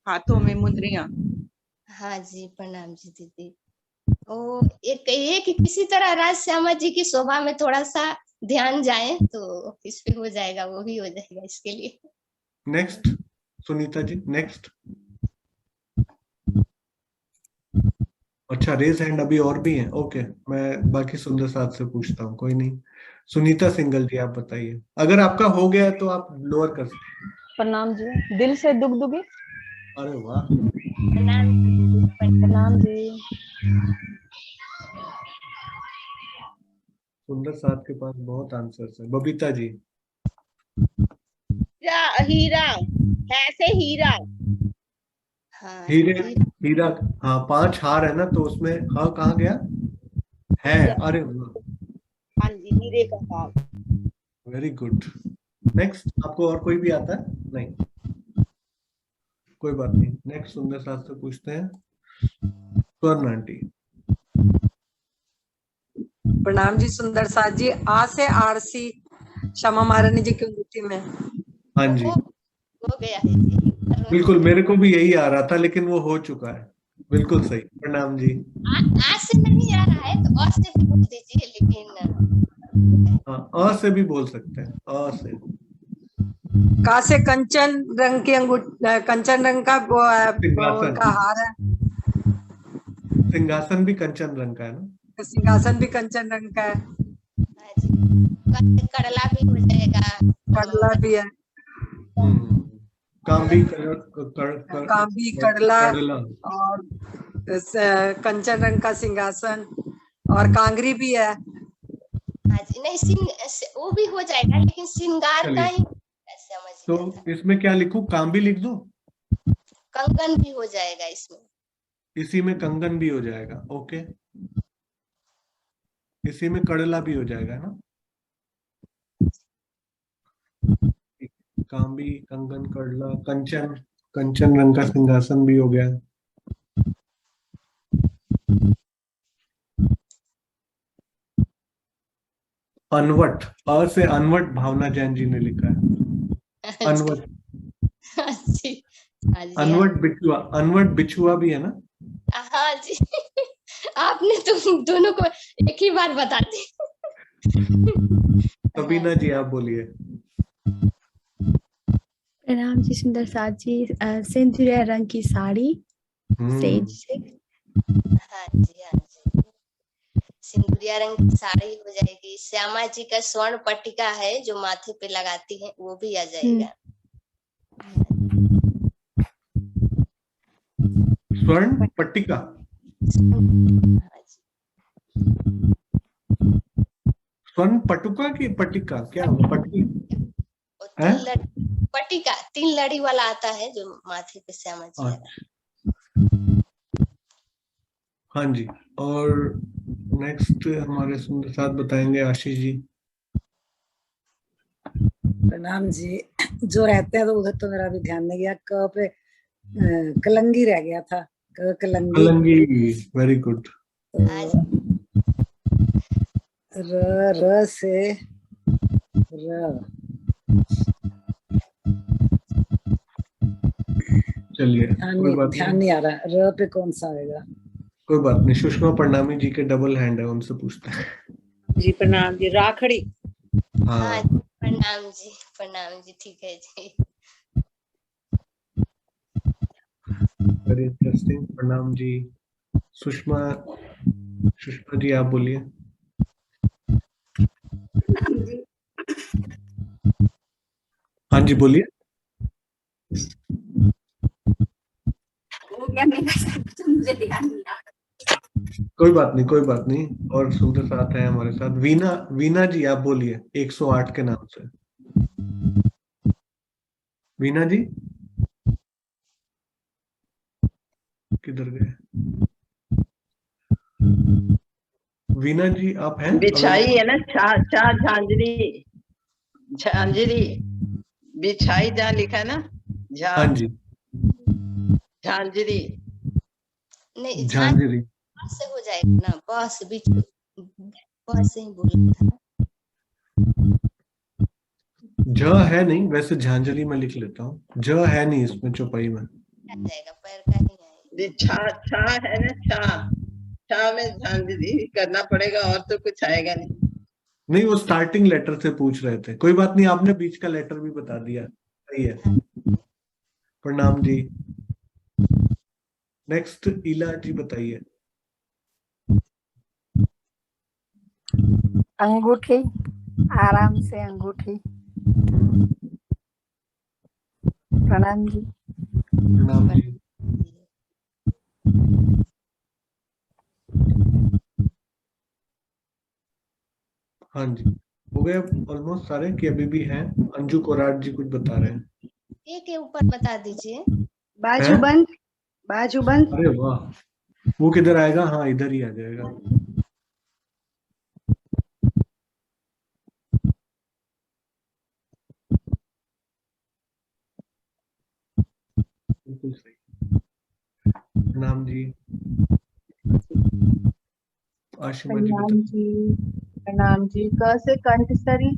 हाथों में मुंदरियां। हाँ जी प्रणाम जी दीदी। ओ एक किसी तरह राज श्यामा जी की शोभा में थोड़ा सा ध्यान जाए तो इस पे हो जाएगा, वो भी हो जाएगा इसके लिए। Next Sunita ji next. अच्छा रेज हैंड अभी और भी हैं। ओके, मैं बाकी सुंदर साथ से पूछता हूँ, कोई नहीं। सुनीता सिंगल जी आप बताइए, अगर आपका हो गया तो आप लोअर कर सकते हैं। प्रणाम जी। दिल से दुख दुगी। अरे वाह, प्रणाम जी। सुंदर साथ के पास बहुत आंसर्स है। बबीता जी। हीरा है से हीरा। हीरे हीरा। हाँ 5 हार है ना, तो उसमें हाँ कहाँ गया है? अरे वाह, हाँ जी हीरे का हार। Very good. नेक्स्ट आपको और कोई भी आता है? नहीं, कोई बात नहीं। नेक्स्ट सुंदर साथ से पूछते हैं स्वर्ण आंटी। प्रणाम जी सुंदर साथ जी। आ से आरसी क्षमा महारानी जी की अंगूठी में। हाँ जी हो गया है। बिल्कुल, मेरे को भी यही आ रहा था लेकिन वो हो चुका है। बिल्कुल सही। प्रणाम जी। आ से नहीं आ रहा है तो अ से भी बोल दीजिए, लेकिन हाँ अ से भी बोल सकते हैं। अ से। का से कंचन रंग की अंगूठी, कंचन रंग का उनका हार है। सिंहासन भी कंचन रंग का है ना? सिंहासन भी कंचन रंग का है। कड़ला भी हो जाएगा। कड़ला भी है। कांबी कांबी कड़ला और कंचन रंग का सिंहासन और कांगरी भी है। हाँ जी, नहीं वो भी हो जाएगा, लेकिन श्रृंगार का ही समझ। तो इसमें क्या लिखूं? कांबी लिख दूं? कंगन भी हो जाएगा इसमें। इसी में कंगन भी हो जाएगा। ओके, इसी में कड़ला भी हो जाएगा ना? कांबी कंगन कड़ला कंचन, कंचन रंग का सिंहासन भी हो गया। अनवट, अ से अनवट भावना जैन जी ने लिखा है। अनवट। अनवट बिछुआ, अनवट बिछुआ भी है ना? हाँ जी आपने तुम दोनों को एक ही बार बता दी। सबीना जी आप बोलिए। प्रणाम जी सुंदर साथ जी। सिंदूरिया रंग की साड़ी। सेज से। हाँ जी सिंदूरिया रंग की साड़ी हो जाएगी। श्यामा जी का स्वर्ण पट्टिका है जो माथे पे लगाती हैं, वो भी आ जाएगा। स्वर्ण पट्टिका। स्वर्ण पटुका की पट्टिका क्या? पट्टी पट्टिका 3 लड़ी वाला आता है जो माथे पे श्यामा जी लगा। हाँ जी, और नेक्स्ट हमारे सुंदर साथ बताएंगे आशीष जी। प्रणाम जी। जो रहते हैं तो उधर तो मेरा भी ध्यान नहीं गया। क पे कलंगी रह गया था। कलंगी। Very good. र से र। चलिए ध्यान नहीं आ रहा र पे कौन सा आएगा। कोई बात नहीं। सुषमा प्रणामी जी के डबल हैंड है, उनसे पूछते हैं। जी प्रणाम जी। राखड़ी। हाँ प्रणाम जी, ठीक है जी। वेरी इंटरेस्टिंग, प्रणाम जी। सुषमा जी आप बोलिए। हाँ जी बोलिए। कोई बात नहीं। और सुंदर साथ है हमारे साथ। वीना जी आप बोलिए 108 के नाम से। वीना जी किधर गए? वीना जी आप हैं? बिछाई है ना, छा झांझरी बिछाई जहाँ लिखा है ना, हाँ जी झांझरी नहीं, झांझरी से हो जाएगा ना, बस बीच बस से ही बोलना था। ज है नहीं, वैसे झांझरी में लिख लेता हूँ। ज है नहीं इसमें चौपाई में। आ जाएगा, पैर का नहीं आएगा। छा है ना, छा में झांझरी करना पड़ेगा, और तो कुछ आएगा नहीं। वो स्टार्टिंग लेटर से पूछ रहे थे। कोई बात नहीं, आपने बीच का लेटर भी बता दिया, सही है। प्रणाम जी। नेक्स्ट इला जी बताइए। अंगूठी, आराम से अंगूठी। प्रणाम जी। प्रणाम जी। हाँ जी, हो गए ऑलमोस्ट सारे कि अभी भी हैं? अंजू कोराट जी कुछ बता रहे हैं। एक के ऊपर बता दीजिए। बाजूबंद, बाजूबंद। अरे वाह, वो किधर आएगा? हाँ इधर ही आ जाएगा। बिल्कुल सही। प्रणाम जी। आशिमा जी प्रणाम जी। प्रणाम जी। क से कंठसरी।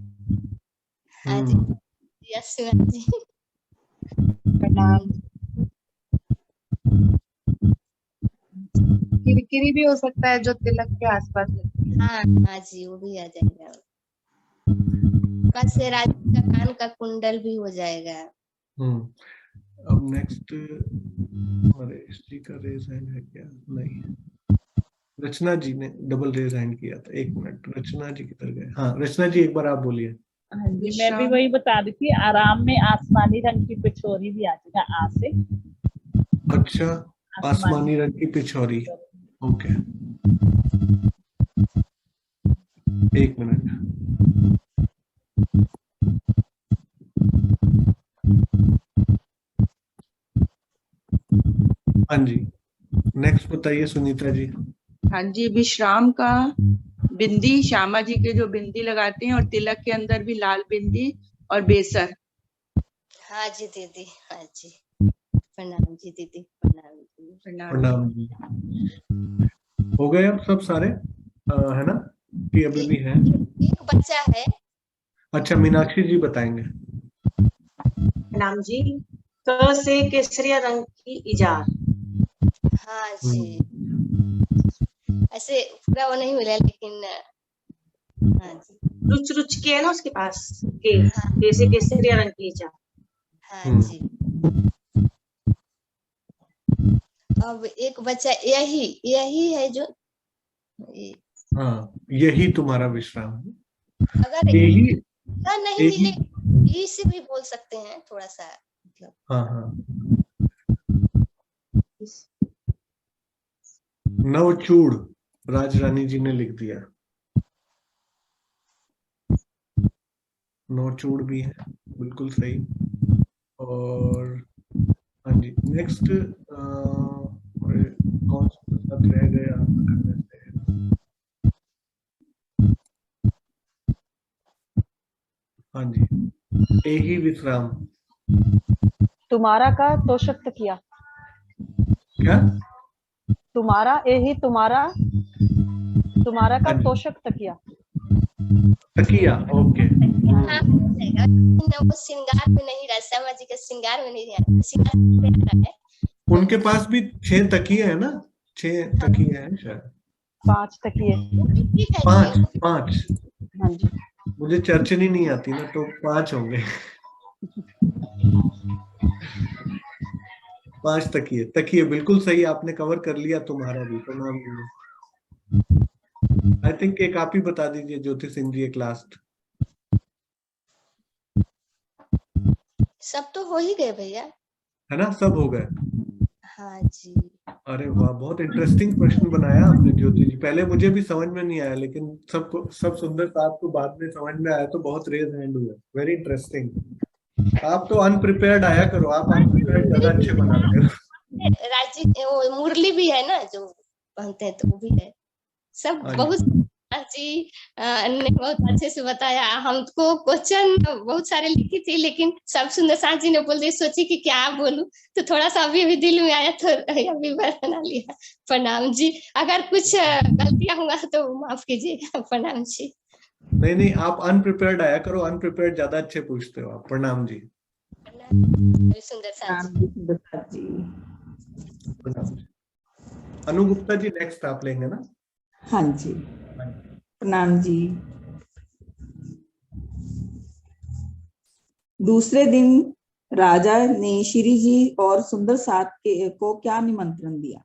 हाँ जी, यस जी। प्रणाम। किरकिरी भी हो सकता है जो तिलक के आसपास लगती है। हाँ जी, वो भी आ जाएगा। से राजा का कान का कुंडल भी हो जाएगा। अब नेक्स्ट हमारे स्त्री का रेज हैंड है क्या? नहीं, रचना जी ने डबल रेज हैंड किया था। एक मिनट, रचना जी किधर गए? हाँ रचना जी एक बार आप बोलिए। हाँ जी, मैं भी वही बता रही थी। आराम में आसमानी रंग की पिछोरी भी आ जाएगा, आ से। अच्छा, आसमानी रंग की पिछोरी, ओके। एक मिनट। हाँ जी, नेक्स्ट बताइए सुनीता जी। हाँ जी, विश्राम का बिंदी, श्यामा जी के जो बिंदी लगाते हैं, और तिलक के अंदर भी लाल बिंदी और बेसर। हाँ जी दीदी, हाँ जी। प्रणाम जी दीदी, प्रणाम जी। प्रणाम जी। हो गए अब सब सारे, है ना? कि अभी भी हैं? एक बच्चा है। अच्छा, मीनाक्षी जी बताएंगे। प्रणाम जी। क से केसरिया रंग की इजार। हाँ जी, ऐसे पूरा वो नहीं मिला लेकिन हाँ जी। रुच के है ना उसके पास, के से केसरिया रंग की इजार। हाँ जी। अब एक बच्चा यही है जो हाँ, यही तुम्हारा विश्राम। अगर यही नहीं मिले, ई से भी बोल सकते हैं थोड़ा सा, मतलब। हाँ। नवचूड़ राजरानी जी ने लिख दिया। नवचूड़ भी है, बिल्कुल सही। और हाँ जी, नेक्स्ट कौन सा साथ रह गया करने से? हाँ जी, यही विश्राम। तुम्हारा का तोषक तकिया। क्या? तुम्हारा, यही तुम्हारा का तोषक तकिया। तकिया, ओके। हाँ, वो श्रृंगार में नहीं रहा, श्यामा जी के श्रृंगार में नहीं रहा, श्रृंगार में रहा है। उनके पास भी 6 तकिए है ना? 6 तकिए हैं शायद। 5 तकिए। 5। हाँ जी। मुझे चर्चनी नहीं आती ना, तो 5 होंगे। 5 तकिए। तकिए बिल्कुल सही, आपने कवर कर लिया तुम्हारा भी, प्रणाम जी। आई थिंक एक आप ही बता दीजिए ज्योति सिंह जी, एक लास्ट। सब तो हो ही गए भैया। है ना, सब हो गए। हाँ जी। अरे वाह, बहुत इंटरेस्टिंग प्रश्न बनाया आपने ज्योति जी। पहले मुझे भी समझ में नहीं आया, लेकिन सबको, सब सुंदर साहब को बाद में समझ में आया, तो बहुत रेज हैंड हुए। Very interesting. आप तो अनप्रिपेयर्ड आया करो, आप अनप्रिपेयर्ड ज्यादा अच्छे बनाते हो। वो मुरली भी है ना जो पहनते हैं, तो वो भी है। सब हाँ बहुत जी। जी ने बहुत अच्छे से बताया। हमको क्वेश्चन बहुत सारे लिखी थी, लेकिन सब सुंदर साथ जी ने बोल दी, सोची कि क्या बोलूं, तो थोड़ा सा अभी दिल में आया, तो अभी बना लिया। प्रणाम जी, अगर कुछ गलतियां हुआ तो माफ कीजिएगा। प्रणाम जी। नहीं नहीं, आप अनप्रिपेयर्ड आया करो, अनप्रिपेयर्ड ज्यादा अच्छे पूछते हो आप। प्रणाम जी। सुंदर साथ जी। प्रणाम जी। अनु गुप्ता जी नेक्स्ट आप लेंगे ना? हाँ जी, प्रणाम जी। दूसरे दिन राजा ने श्री जी और सुंदर साथ को क्या निमंत्रण दिया?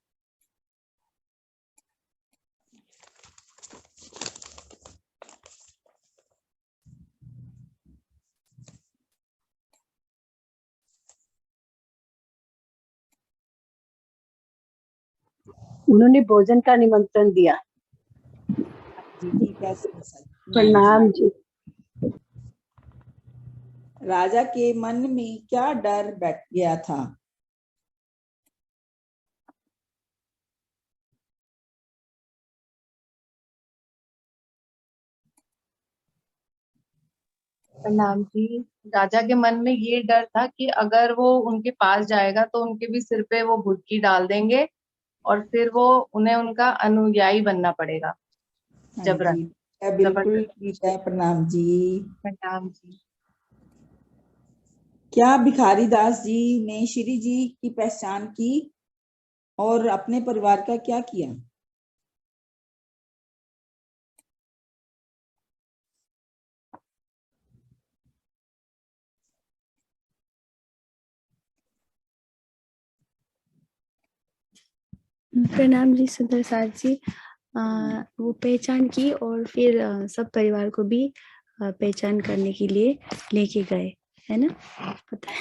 उन्होंने भोजन का निमंत्रण दिया। ठीक है। प्रणाम जी। राजा के मन में क्या डर बैठ गया था? प्रणाम जी। राजा के मन में ये डर था कि अगर वो उनके पास जाएगा तो उनके भी सिर पे वो भुटकी डाल देंगे और फिर वो उन्हें उनका अनुयायी बनना पड़ेगा जबरन। बिल्कुल ठीक है। प्रणाम जी। प्रणाम जी। क्या भिखारी दास जी ने श्री जी की पहचान की और अपने परिवार का क्या किया? प्रणाम जी सुंदर साथ जी। वो पहचान की और फिर सब परिवार को भी पहचान करने के लिए लेके गए, है ना? पता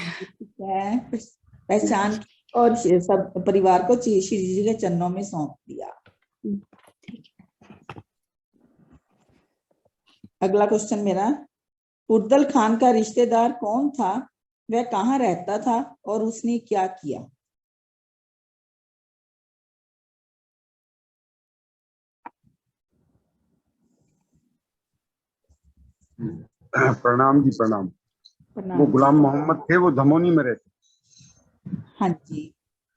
है। पहचान की और सब परिवार को श्री जी के चरणों में सौंप दिया। अगला क्वेश्चन मेरा, फुर्दल खान का रिश्तेदार कौन था, वह कहाँ रहता था और उसने क्या किया? प्रणाम जी, प्रणाम। वो गुलाम मोहम्मद थे, वो धमोनी में रहते। हाँ जी।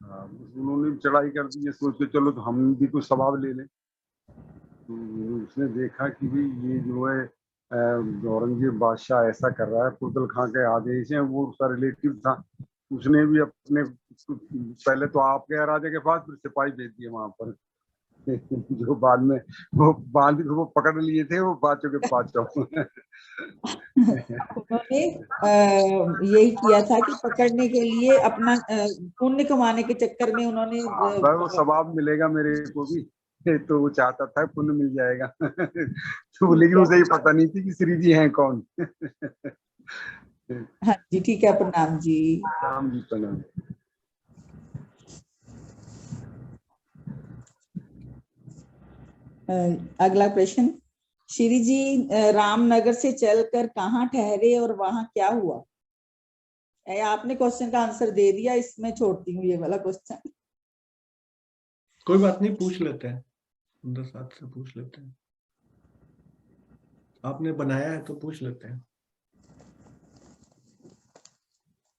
उन्होंने भी चढ़ाई कर दी, सोच के चलो तो हम भी कुछ सवाब ले लें। तो उसने देखा कि भाई ये जो है औरंगजेब बादशाह ऐसा कर रहा है, फुर्दल खां के आदेश हैं, वो उसका रिलेटिव था। उसने भी अपने, पहले तो आप गया राजा के पास, फिर सिपाही भेज दिए वहां पर, जो बाद में वो पकड़ लिए थे, वो पांचों के पांचों। उन्होंने यही किया था कि पकड़ने के लिए, अपना पुण्य कमाने के चक्कर में उन्होंने वो सवाब मिलेगा मेरे को भी, तो वो चाहता था पुण्य मिल जाएगा। तो लेकिन उसे ही पता नहीं थी कि श्री जी हैं कौन। हाँ जी, ठीक है। प्रणाम जी। प्रणाम जी, प्रणाम। अगला प्रश्न, श्री जी रामनगर से चलकर कहाँ ठहरे और वहां क्या हुआ? आपने क्वेश्चन का आंसर दे दिया, इसमें छोड़ती हूँ ये वाला क्वेश्चन। कोई बात नहीं, पूछ लेते हैं, सुंदर साथ से पूछ लेते हैं। आपने बनाया है तो पूछ लेते हैं।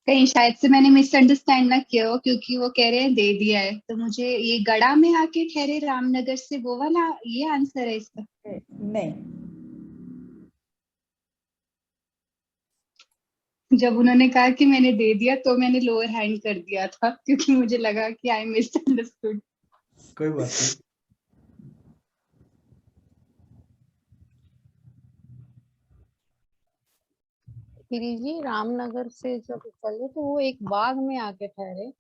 कहीं शायद से मैंने मिसअंडरस्टैंड ना किया हो, क्योंकि वो कह रहे हैं दे दिया है, तो मुझे ये गड़ा में आके ठहरे रामनगर से, वो वाला ये आंसर है इसका? नहीं, जब उन्होंने कहा कि मैंने दे दिया तो मैंने लोअर हैंड कर दिया था, क्योंकि मुझे लगा कि आई मिसअंडरस्टूड। कोई बात नहीं। श्री जी रामनगर से जब चले तो वो एक बाग में आके ठहरे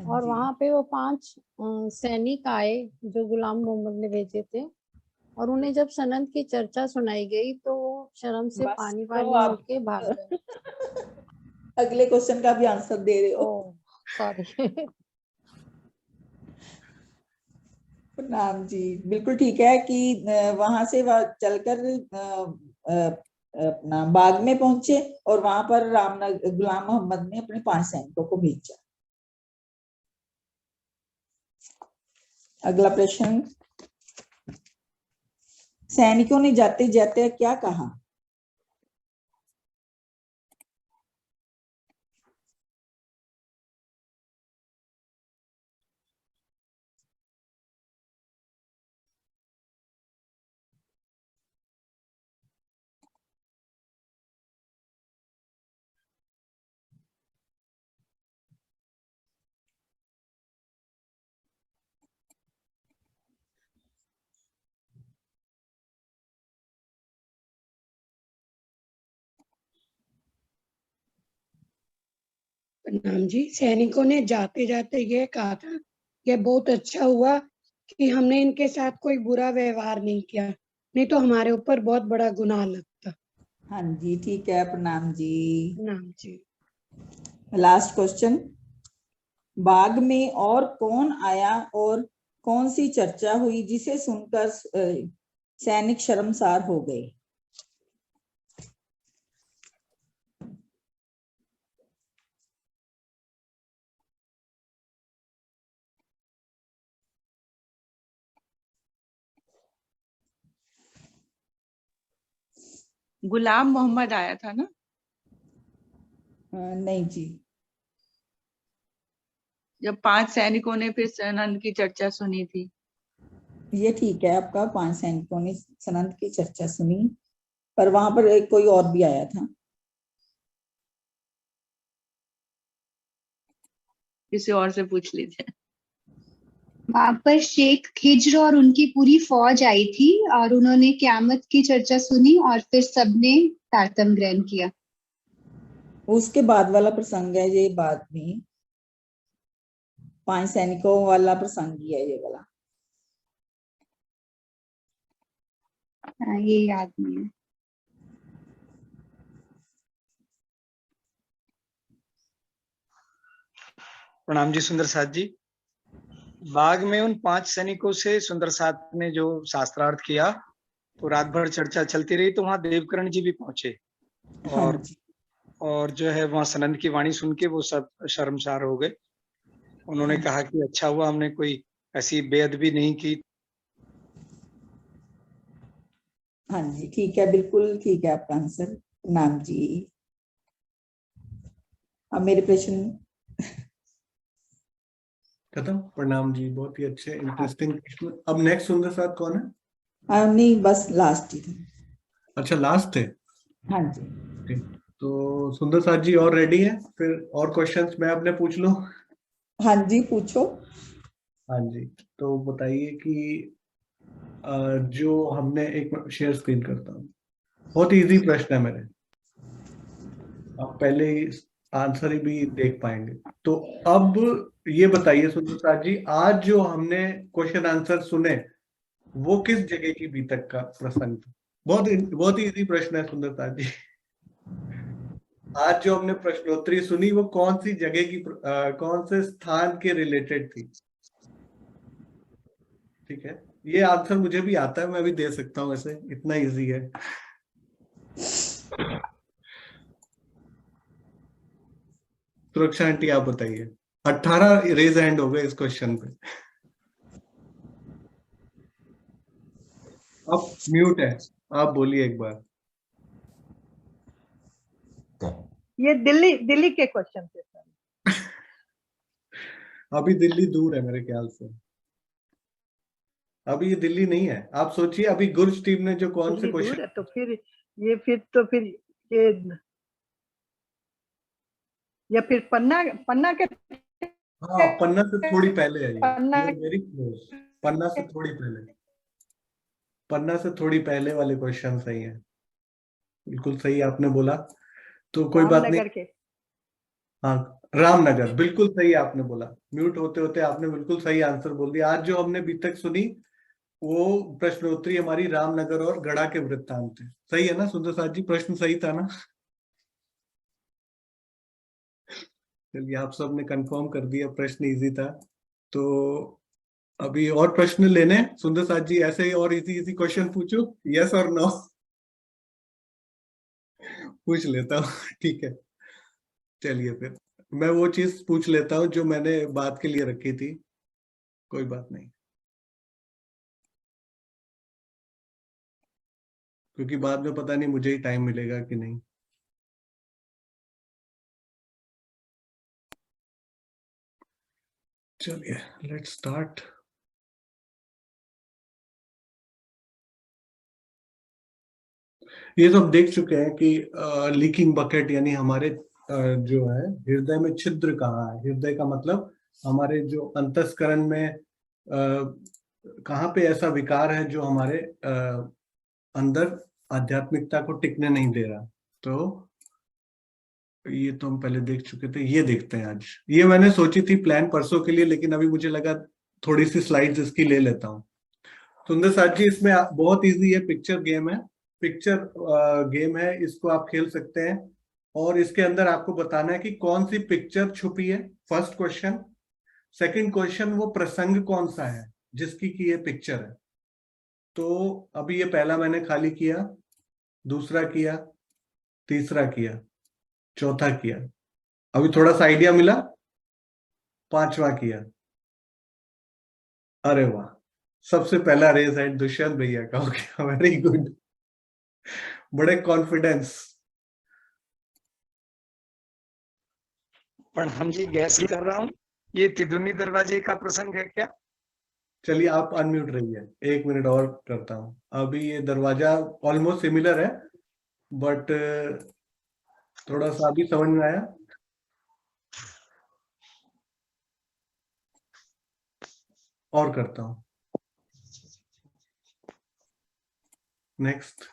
और वहां पे वो 5 सैनिक आए जो गुलाम मोहम्मद ने भेजे थे, और उन्हें जब सनद की चर्चा सुनाई गई तो वो शर्म से बस पानी तो पानी आप होके भाग गए। अगले क्वेश्चन का भी आंसर दे रहे हो। सॉरी। प्रणाम जी, बिल्कुल ठीक है कि वहां से चलकर अपना बाग में पहुंचे और वहां पर गुलाम मोहम्मद ने अपने 5 सैनिकों को भेजा। अगला प्रश्न, सैनिकों ने जाते जाते क्या कहा? प्रणाम जी, सैनिकों ने जाते जाते ये कहा था, यह बहुत अच्छा हुआ कि हमने इनके साथ कोई बुरा व्यवहार नहीं किया, नहीं तो हमारे ऊपर बहुत बड़ा गुनाह लगता। हाँ जी, ठीक है, प्रणाम जी। प्रणाम जी। लास्ट क्वेश्चन, बाग में और कौन आया और कौन सी चर्चा हुई जिसे सुनकर सैनिक शर्मसार हो गए? गुलाम मोहम्मद आया था ना? नहीं जी। जब 5 सैनिकों ने फिर सनद की चर्चा सुनी थी। ये ठीक है आपका, 5 सैनिकों ने सनद की चर्चा सुनी, पर वहां पर एक कोई और भी आया था। किसी और से पूछ लीजिए। वहां पर शेख खिज्र और उनकी पूरी फौज आई थी और उन्होंने क़यामत की चर्चा सुनी और फिर सबने तारतम ग्रहण किया। उसके बाद वाला प्रसंग है ये, बाद में 5 सैनिकों वाला प्रसंग ही है ये वाला। ये याद नहीं है। प्रणाम जी सुंदर साथ जी। बाग में उन 5 सैनिकों से सुंदर साथ ने जो शास्त्रार्थ किया तो रात भर चर्चा चलती रही, तो वहां देवकर्ण जी भी पहुंचे और जो है वहां सनंद की वाणी सुन के वो सब शर्मसार हो गए। उन्होंने कहा कि अच्छा हुआ हमने कोई ऐसी बेअदबी नहीं की। हाँ जी, ठीक है, बिल्कुल ठीक है आपका आंसर। नाम जी, अब मेरे प्रश्न खत्म। प्रणाम जी, बहुत ही अच्छे इंटरेस्टिंग प्रश्न। अब नेक्स्ट सुंदर साथ कौन है? नहीं, बस लास्ट ही थे। अच्छा, लास्ट थे। हाँ जी, तो सुंदर साथ जी और रेडी है? फिर और क्वेश्चंस मैं अपने पूछ लूं? हाँ जी, पूछो। हाँ जी, तो बताइए कि जो हमने एक शेयर स्क्रीन करता हूँ, बहुत इजी प्रश्न है मेरे, आप पहले ही आंसर ही भी देख पाएंगे। तो अब ये बताइए सुंदर साथ जी, आज जो हमने क्वेश्चन आंसर सुने वो किस जगह की बीतक का प्रसंग था? बहुत ही इजी प्रश्न है सुंदर साथ जी। आज जो हमने प्रश्नोत्तरी सुनी वो कौन सी जगह की कौन से स्थान के रिलेटेड थी? ठीक है, ये आंसर मुझे भी आता है, मैं भी दे सकता हूँ, ऐसे इतना इजी है। सुरक्षा आंटी आप बताइए। 18 रेज हैंड हो गए इस क्वेश्चन पे। अब म्यूट है, आप बोलिए एक बार। ये दिल्ली के क्वेश्चन थे सर। अभी दिल्ली दूर है मेरे ख्याल से, अभी ये दिल्ली नहीं है। आप सोचिए अभी गुर्ज टीम ने जो कौन से क्वेश्चन, तो फिर ये या फिर पन्ना के, हाँ पन्ना से थोड़ी पहले है, पन्ना ये वेरी क्लोज। पन्ना से थोड़ी पहले, पन्ना से थोड़ी पहले वाले क्वेश्चन सही है, बिल्कुल सही आपने बोला। तो कोई बात नहीं। रामनगर के। हाँ, रामनगर, बिल्कुल सही आपने बोला। म्यूट होते होते आपने बिल्कुल सही आंसर बोल दिया। आज जो हमने अभी तक सुनी वो प्रश्नोत्तरी हमारी रामनगर और गढ़ा के वृत्तांत थे। सही है ना सुंदर साथ जी, प्रश्न सही था ना? चलिए, आप सबने कंफर्म कर दिया प्रश्न इजी था। तो अभी और प्रश्न लेने सुंदर साथ जी, ऐसे ही और इजी इजी क्वेश्चन पूछो, यस और नो? पूछ लेता हूँ, ठीक है। चलिए फिर मैं वो चीज पूछ लेता हूँ जो मैंने बात के लिए रखी थी। कोई बात नहीं, क्योंकि बाद में पता नहीं मुझे ही टाइम मिलेगा कि नहीं। चलिए, लेट्स स्टार्ट। ये तो हम देख चुके हैं कि लीकिंग बकेट यानी हमारे जो है हृदय में छिद्र कहाँ है। हृदय का मतलब हमारे जो अंतस्करण में कहाँ पे ऐसा विकार है जो हमारे अंदर आध्यात्मिकता को टिकने नहीं दे रहा। तो ये तो हम पहले देख चुके थे, ये देखते हैं आज। ये मैंने सोची थी प्लान परसों के लिए, लेकिन अभी मुझे लगा थोड़ी सी स्लाइड्स इसकी ले लेता हूँ। सुंदर साथ जी, इसमें बहुत इजी है, पिक्चर गेम है। पिक्चर गेम है, इसको आप खेल सकते हैं और इसके अंदर आपको बताना है कि कौन सी पिक्चर छुपी है, फर्स्ट क्वेश्चन। सेकंड क्वेश्चन, वो प्रसंग कौन सा है जिसकी की ये पिक्चर है। तो अभी ये पहला मैंने खाली किया, दूसरा किया, तीसरा किया, चौथा किया, अभी थोड़ा सा आइडिया मिला, पांचवा किया। अरे वाह, सबसे पहला रेज है दुष्यंत भैया का। ओके, वेरी गुड, बड़े कॉन्फिडेंस। प्रणाम जी, गैस कर रहा हूँ, ये तिदुनी दरवाजे का प्रसंग है क्या? चलिए, आप अनम्यूट रहिए, 1 मिनट और करता हूं। अभी ये दरवाजा ऑलमोस्ट सिमिलर है, बट थोड़ा सा अभी समझ में आया। और करता हूं, नेक्स्ट।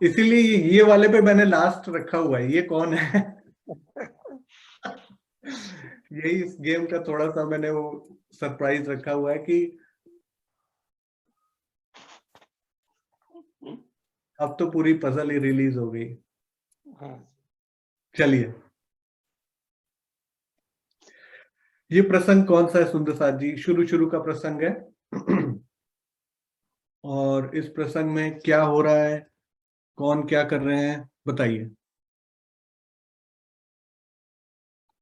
इसीलिए ये वाले पे मैंने लास्ट रखा हुआ है। ये कौन है? यही इस गेम का थोड़ा सा मैंने वो सरप्राइज रखा हुआ है कि अब तो पूरी पजल ही रिलीज हो गई। चलिए, ये प्रसंग कौन सा है सुंदर साथ जी? शुरू का प्रसंग है। और इस प्रसंग में क्या हो रहा है, कौन क्या कर रहे हैं, बताइए।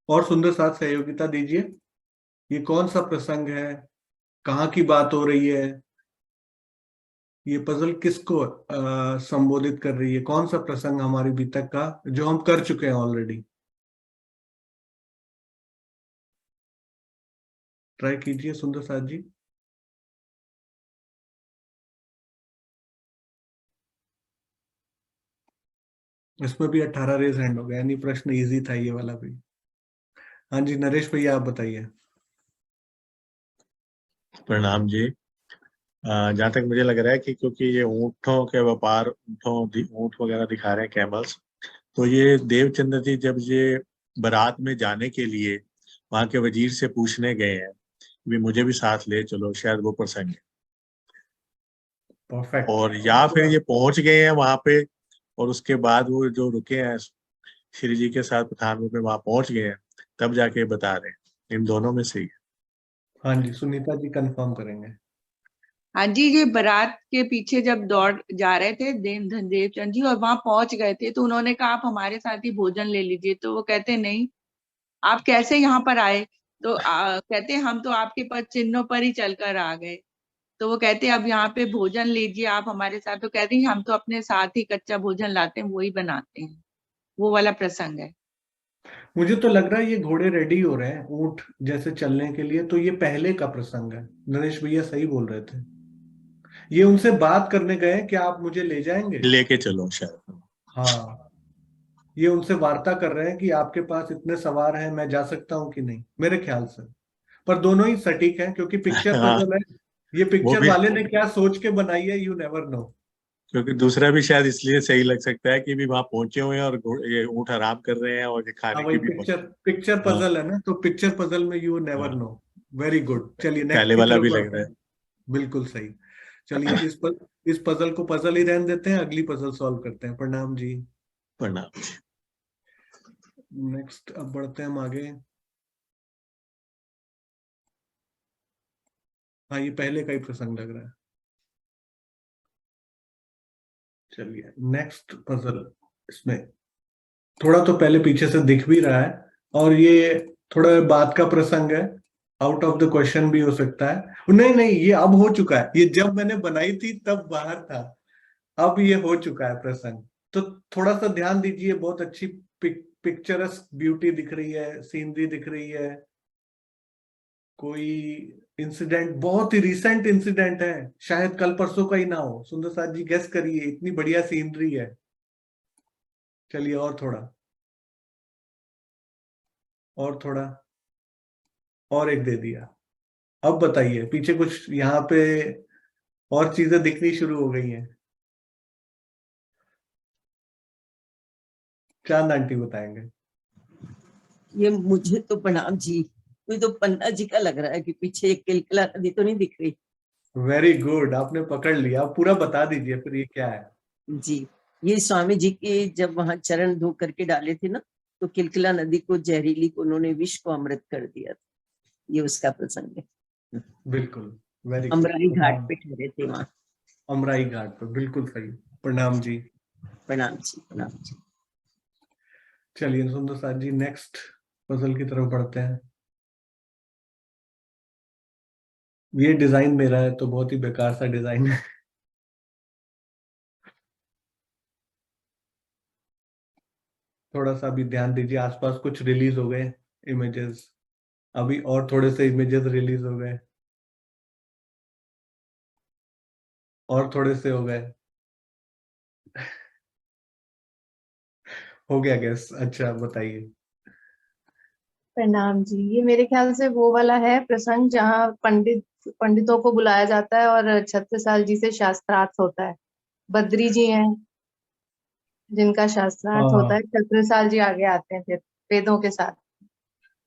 और सुंदर साथ सहयोगिता दीजिए, ये कौन सा प्रसंग है, कहाँ की बात हो रही है, ये पजल किसको संबोधित कर रही है, कौन सा प्रसंग हमारे अभी तक का जो हम कर चुके हैं ऑलरेडी। ट्राई कीजिए सुंदर साथ जी। इसमें भी 18 रेज हैंड हो गया, यानी प्रश्न इजी था ये वाला भी। हाँ जी, नरेश भैया आप बताइए। प्रणाम जी। जहाँ तक मुझे लग रहा है कि क्योंकि ये ऊँटों के व्यापार, ऊँट वगैरह दिखा रहे हैं, कैमल्स, तो ये देवचंद्र जी जब ये बारात में जाने के लिए वहां के वजीर से पूछने गए हैं भी मुझे भी साथ ले चलो, शायद वो प्रसंग है। परफेक्ट। और या फिर ये पहुंच गए हैं वहां पे और उसके बाद वो जो रुके हैं श्री जी के साथ पठानकोट में, वहां पहुंच गए हैं, तब जाके बता रहे हैं। इन दोनों में से ही। हाँ जी, सुनीता जी कंफर्म करेंगे। हाँ जी, ये बारात के पीछे जब दौड़ जा रहे थे देवचंद जी और वहां पहुंच गए थे, तो उन्होंने कहा आप हमारे साथ ही भोजन ले लीजिए। तो वो कहते नहीं, आप कैसे यहाँ पर आए? तो कहते हम तो आपके पद चिन्हों पर ही चलकर आ गए। तो वो कहते अब यहाँ पे भोजन लीजिए आप हमारे साथ। तो कहते हैं हम तो अपने साथ ही कच्चा भोजन लाते हैं, वही बनाते हैं। वो वाला प्रसंग है। मुझे तो लग रहा है ये घोड़े रेडी हो रहे हैं ऊंट जैसे चलने के लिए, तो ये पहले का प्रसंग है। नरेश भैया सही बोल रहे थे, ये उनसे बात करने गए कि आप मुझे ले जाएंगे, लेके चलो शायद। हाँ, ये उनसे वार्ता कर रहे हैं कि आपके पास इतने सवार हैं, मैं जा सकता हूँ कि नहीं, मेरे ख्याल से। पर दोनों ही सटीक हैं, क्योंकि पिक्चर हाँ, पजल है। ये पिक्चर भी वाले ने क्या सोच के बनाई है, यू नेवर नो। क्योंकि दूसरा भी शायद इसलिए सही लग सकता है कि भी वहां पहुंचे हुए हैं और ये ऊँट आराम कर रहे हैं और ये हाँ खाने वही की भी पिक्चर हाँ पजल है ना, तो पिक्चर पजल में यू नेवर हाँ नो। वेरी गुड, चलिए नेक्स्ट पहले की वाला तरफ भी लग बढ़ते रहा है। हैं। बिल्कुल सही। चलिए इस पजल को पजल ही रहने देते हैं, अगली पजल सॉल्व करते हैं। प्रणाम जी। प्रणाम। नेक्स्ट अब बढ़ते हैं हम आगे। हाँ ये पहले का ही प्रसंग लग रहा है। चलिए नेक्स्ट पजल, इसमें थोड़ा तो पहले पीछे से दिख भी रहा है, और ये थोड़ा बात का प्रसंग है, आउट ऑफ द क्वेश्चन भी हो सकता है। नहीं नहीं, ये अब हो चुका है, ये जब मैंने बनाई थी तब बाहर था, अब ये हो चुका है प्रसंग। तो थोड़ा सा ध्यान दीजिए, बहुत अच्छी पिक्चरस ब्यूटी दिख रही है, सीनरी दिख रही है। कोई इंसिडेंट, बहुत ही रिसेंट इंसिडेंट है, शायद कल परसों का ही ना हो। सुंदर साथ जी गेस करिए, इतनी बढ़िया सीनरी है। चलिए और थोड़ा, और थोड़ा, और एक दे दिया। अब बताइए, पीछे कुछ यहाँ पे और चीजें दिखनी शुरू हो गई हैं। चांद आंटी बताएंगे। ये मुझे तो प्रणाम जी, मुझे तो पन्ना जी का लग रहा है कि पीछे एक किलकिला नदी तो नहीं दिख रही। वेरी गुड, आपने पकड़ लिया। आप पूरा बता दीजिए फिर ये क्या है। जी, ये स्वामी जी के जब वहां चरण धो करके डाले थे ना, तो किलकिला नदी को जहरीली को उन्होंने विष को अमृत कर दिया था, ये उसका प्रसंग है। बिल्कुल, वेरी गुड। अमराई घाट पे ठहरे थे वहां। अमराई घाट पर, बिल्कुल सही। प्रणाम जी। प्रणाम जी, प्रणाम जी। चलिए सुंदर साथ जी नेक्स्ट पजल की तरफ बढ़ते हैं। ये डिजाइन मेरा है तो बहुत ही बेकार सा डिजाइन है। थोड़ा सा भी ध्यान दीजिए, आसपास कुछ रिलीज हो गए इमेजेस, अभी और थोड़े से इमेजेस रिलीज हो गए, और थोड़े से हो गए। हो गया गैस? अच्छा बताइए। प्रणाम जी, ये मेरे ख्याल से वो वाला है प्रसंग जहाँ पंडितों को बुलाया जाता है और छत्रसाल जी से शास्त्रार्थ होता है। बद्री जी हैं जिनका शास्त्रार्थ होता हाँ है, छत्रसाल जी आगे आते हैं फिर वेदों के साथ।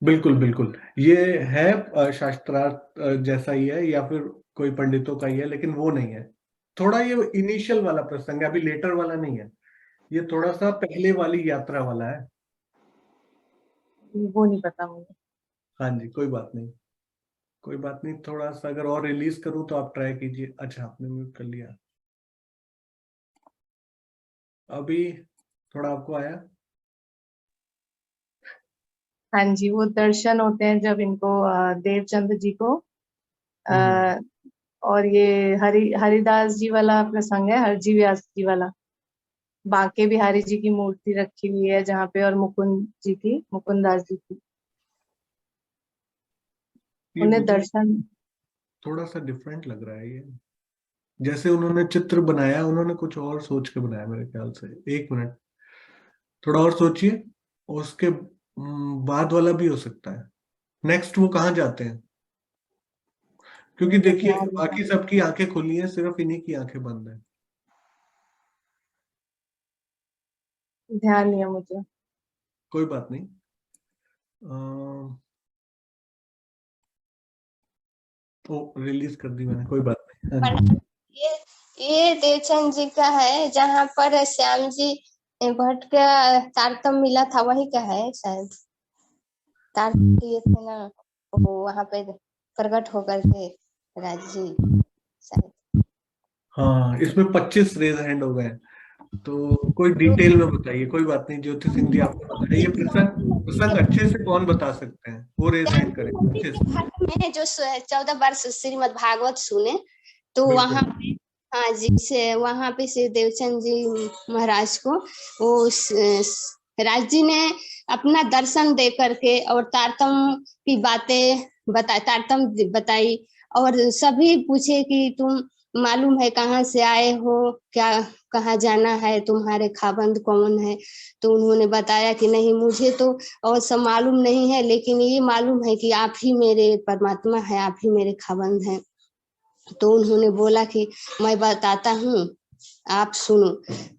बिल्कुल बिल्कुल, ये है शास्त्रार्थ जैसा ही है, या फिर कोई पंडितों का ही है, लेकिन वो नहीं है। थोड़ा ये इनिशियल वाला प्रसंग है, अभी लेटर वाला नहीं है। ये थोड़ा सा पहले वाली यात्रा वाला है। वो नहीं पता मुझे। हाँ जी, कोई बात नहीं, कोई बात नहीं। थोड़ा सा अगर और रिलीज करूं तो आप ट्राई कीजिए। अच्छा आपने म्यूट कर लिया। अभी थोड़ा आपको आया? हाँ जी, वो दर्शन होते हैं जब इनको देवचंद जी को अ, और ये हरिदास जी वाला प्रसंग है, हरजी व्यास जी वाला। बांके बिहारी जी की मूर्ति रखी हुई है जहाँ पे, और मुकुंदास जी की ये उन्हें मुझे दर्शन। थोड़ा सा डिफरेंट लग रहा है ये, जैसे उन्होंने चित्र बनाया, उन्होंने कुछ और सोच के बनाया मेरे ख्याल से। एक मिनट, थोड़ा और सोचिए। उसके बाद वाला भी हो सकता है। नेक्स्ट वो कहाँ जाते हैं? क्योंकि मुझे देखिए ध्यान बाकी सबकी आंखें खुली हैं, सिर्फ इन्हीं की आंखें बंद हैं। नहीं है मुझे। कोई बात नहीं। ओ रिलीज कर दी मैंने, कोई बात नहीं। हाँ जी। ये देवचंद जी का है, जहाँ पर श्याम जी भट्ट का तारतम मिला था, वही का है शायद। तारतम किए थे ना वो, वहां पे प्रकट होकर के राज जी शायद। हाँ इसमें 25 रेज हैंड हो गए, तो कोई डिटेल में बताइए। कोई बात नहीं, ज्योति सिंह जी आपको पता है ये प्रसंग, प्रसंग अच्छे से कौन बता सकते हैं? वो रेज हैंड करें अच्छे से। में जो 14 वर्ष श्रीमद् भागवत सुने, तो बिल्कुल। वहां पे हाँ जी से वहां पे श्री देवचंद जी महाराज को वो राज जी ने अपना दर्शन दे करके और तारतम की बातें बताई, तारतम बताई, और सभी पूछे कि तुम मालूम है कहाँ से आए हो, क्या कहाँ जाना है, तुम्हारे खाबंद कौन है? तो उन्होंने बताया कि नहीं मुझे तो और सब मालूम नहीं है, लेकिन ये मालूम है कि आप ही मेरे परमात्मा है, आप ही मेरे खाबंद हैं। तो उन्होंने बोला कि मैं बताता हूँ, आप सुनो।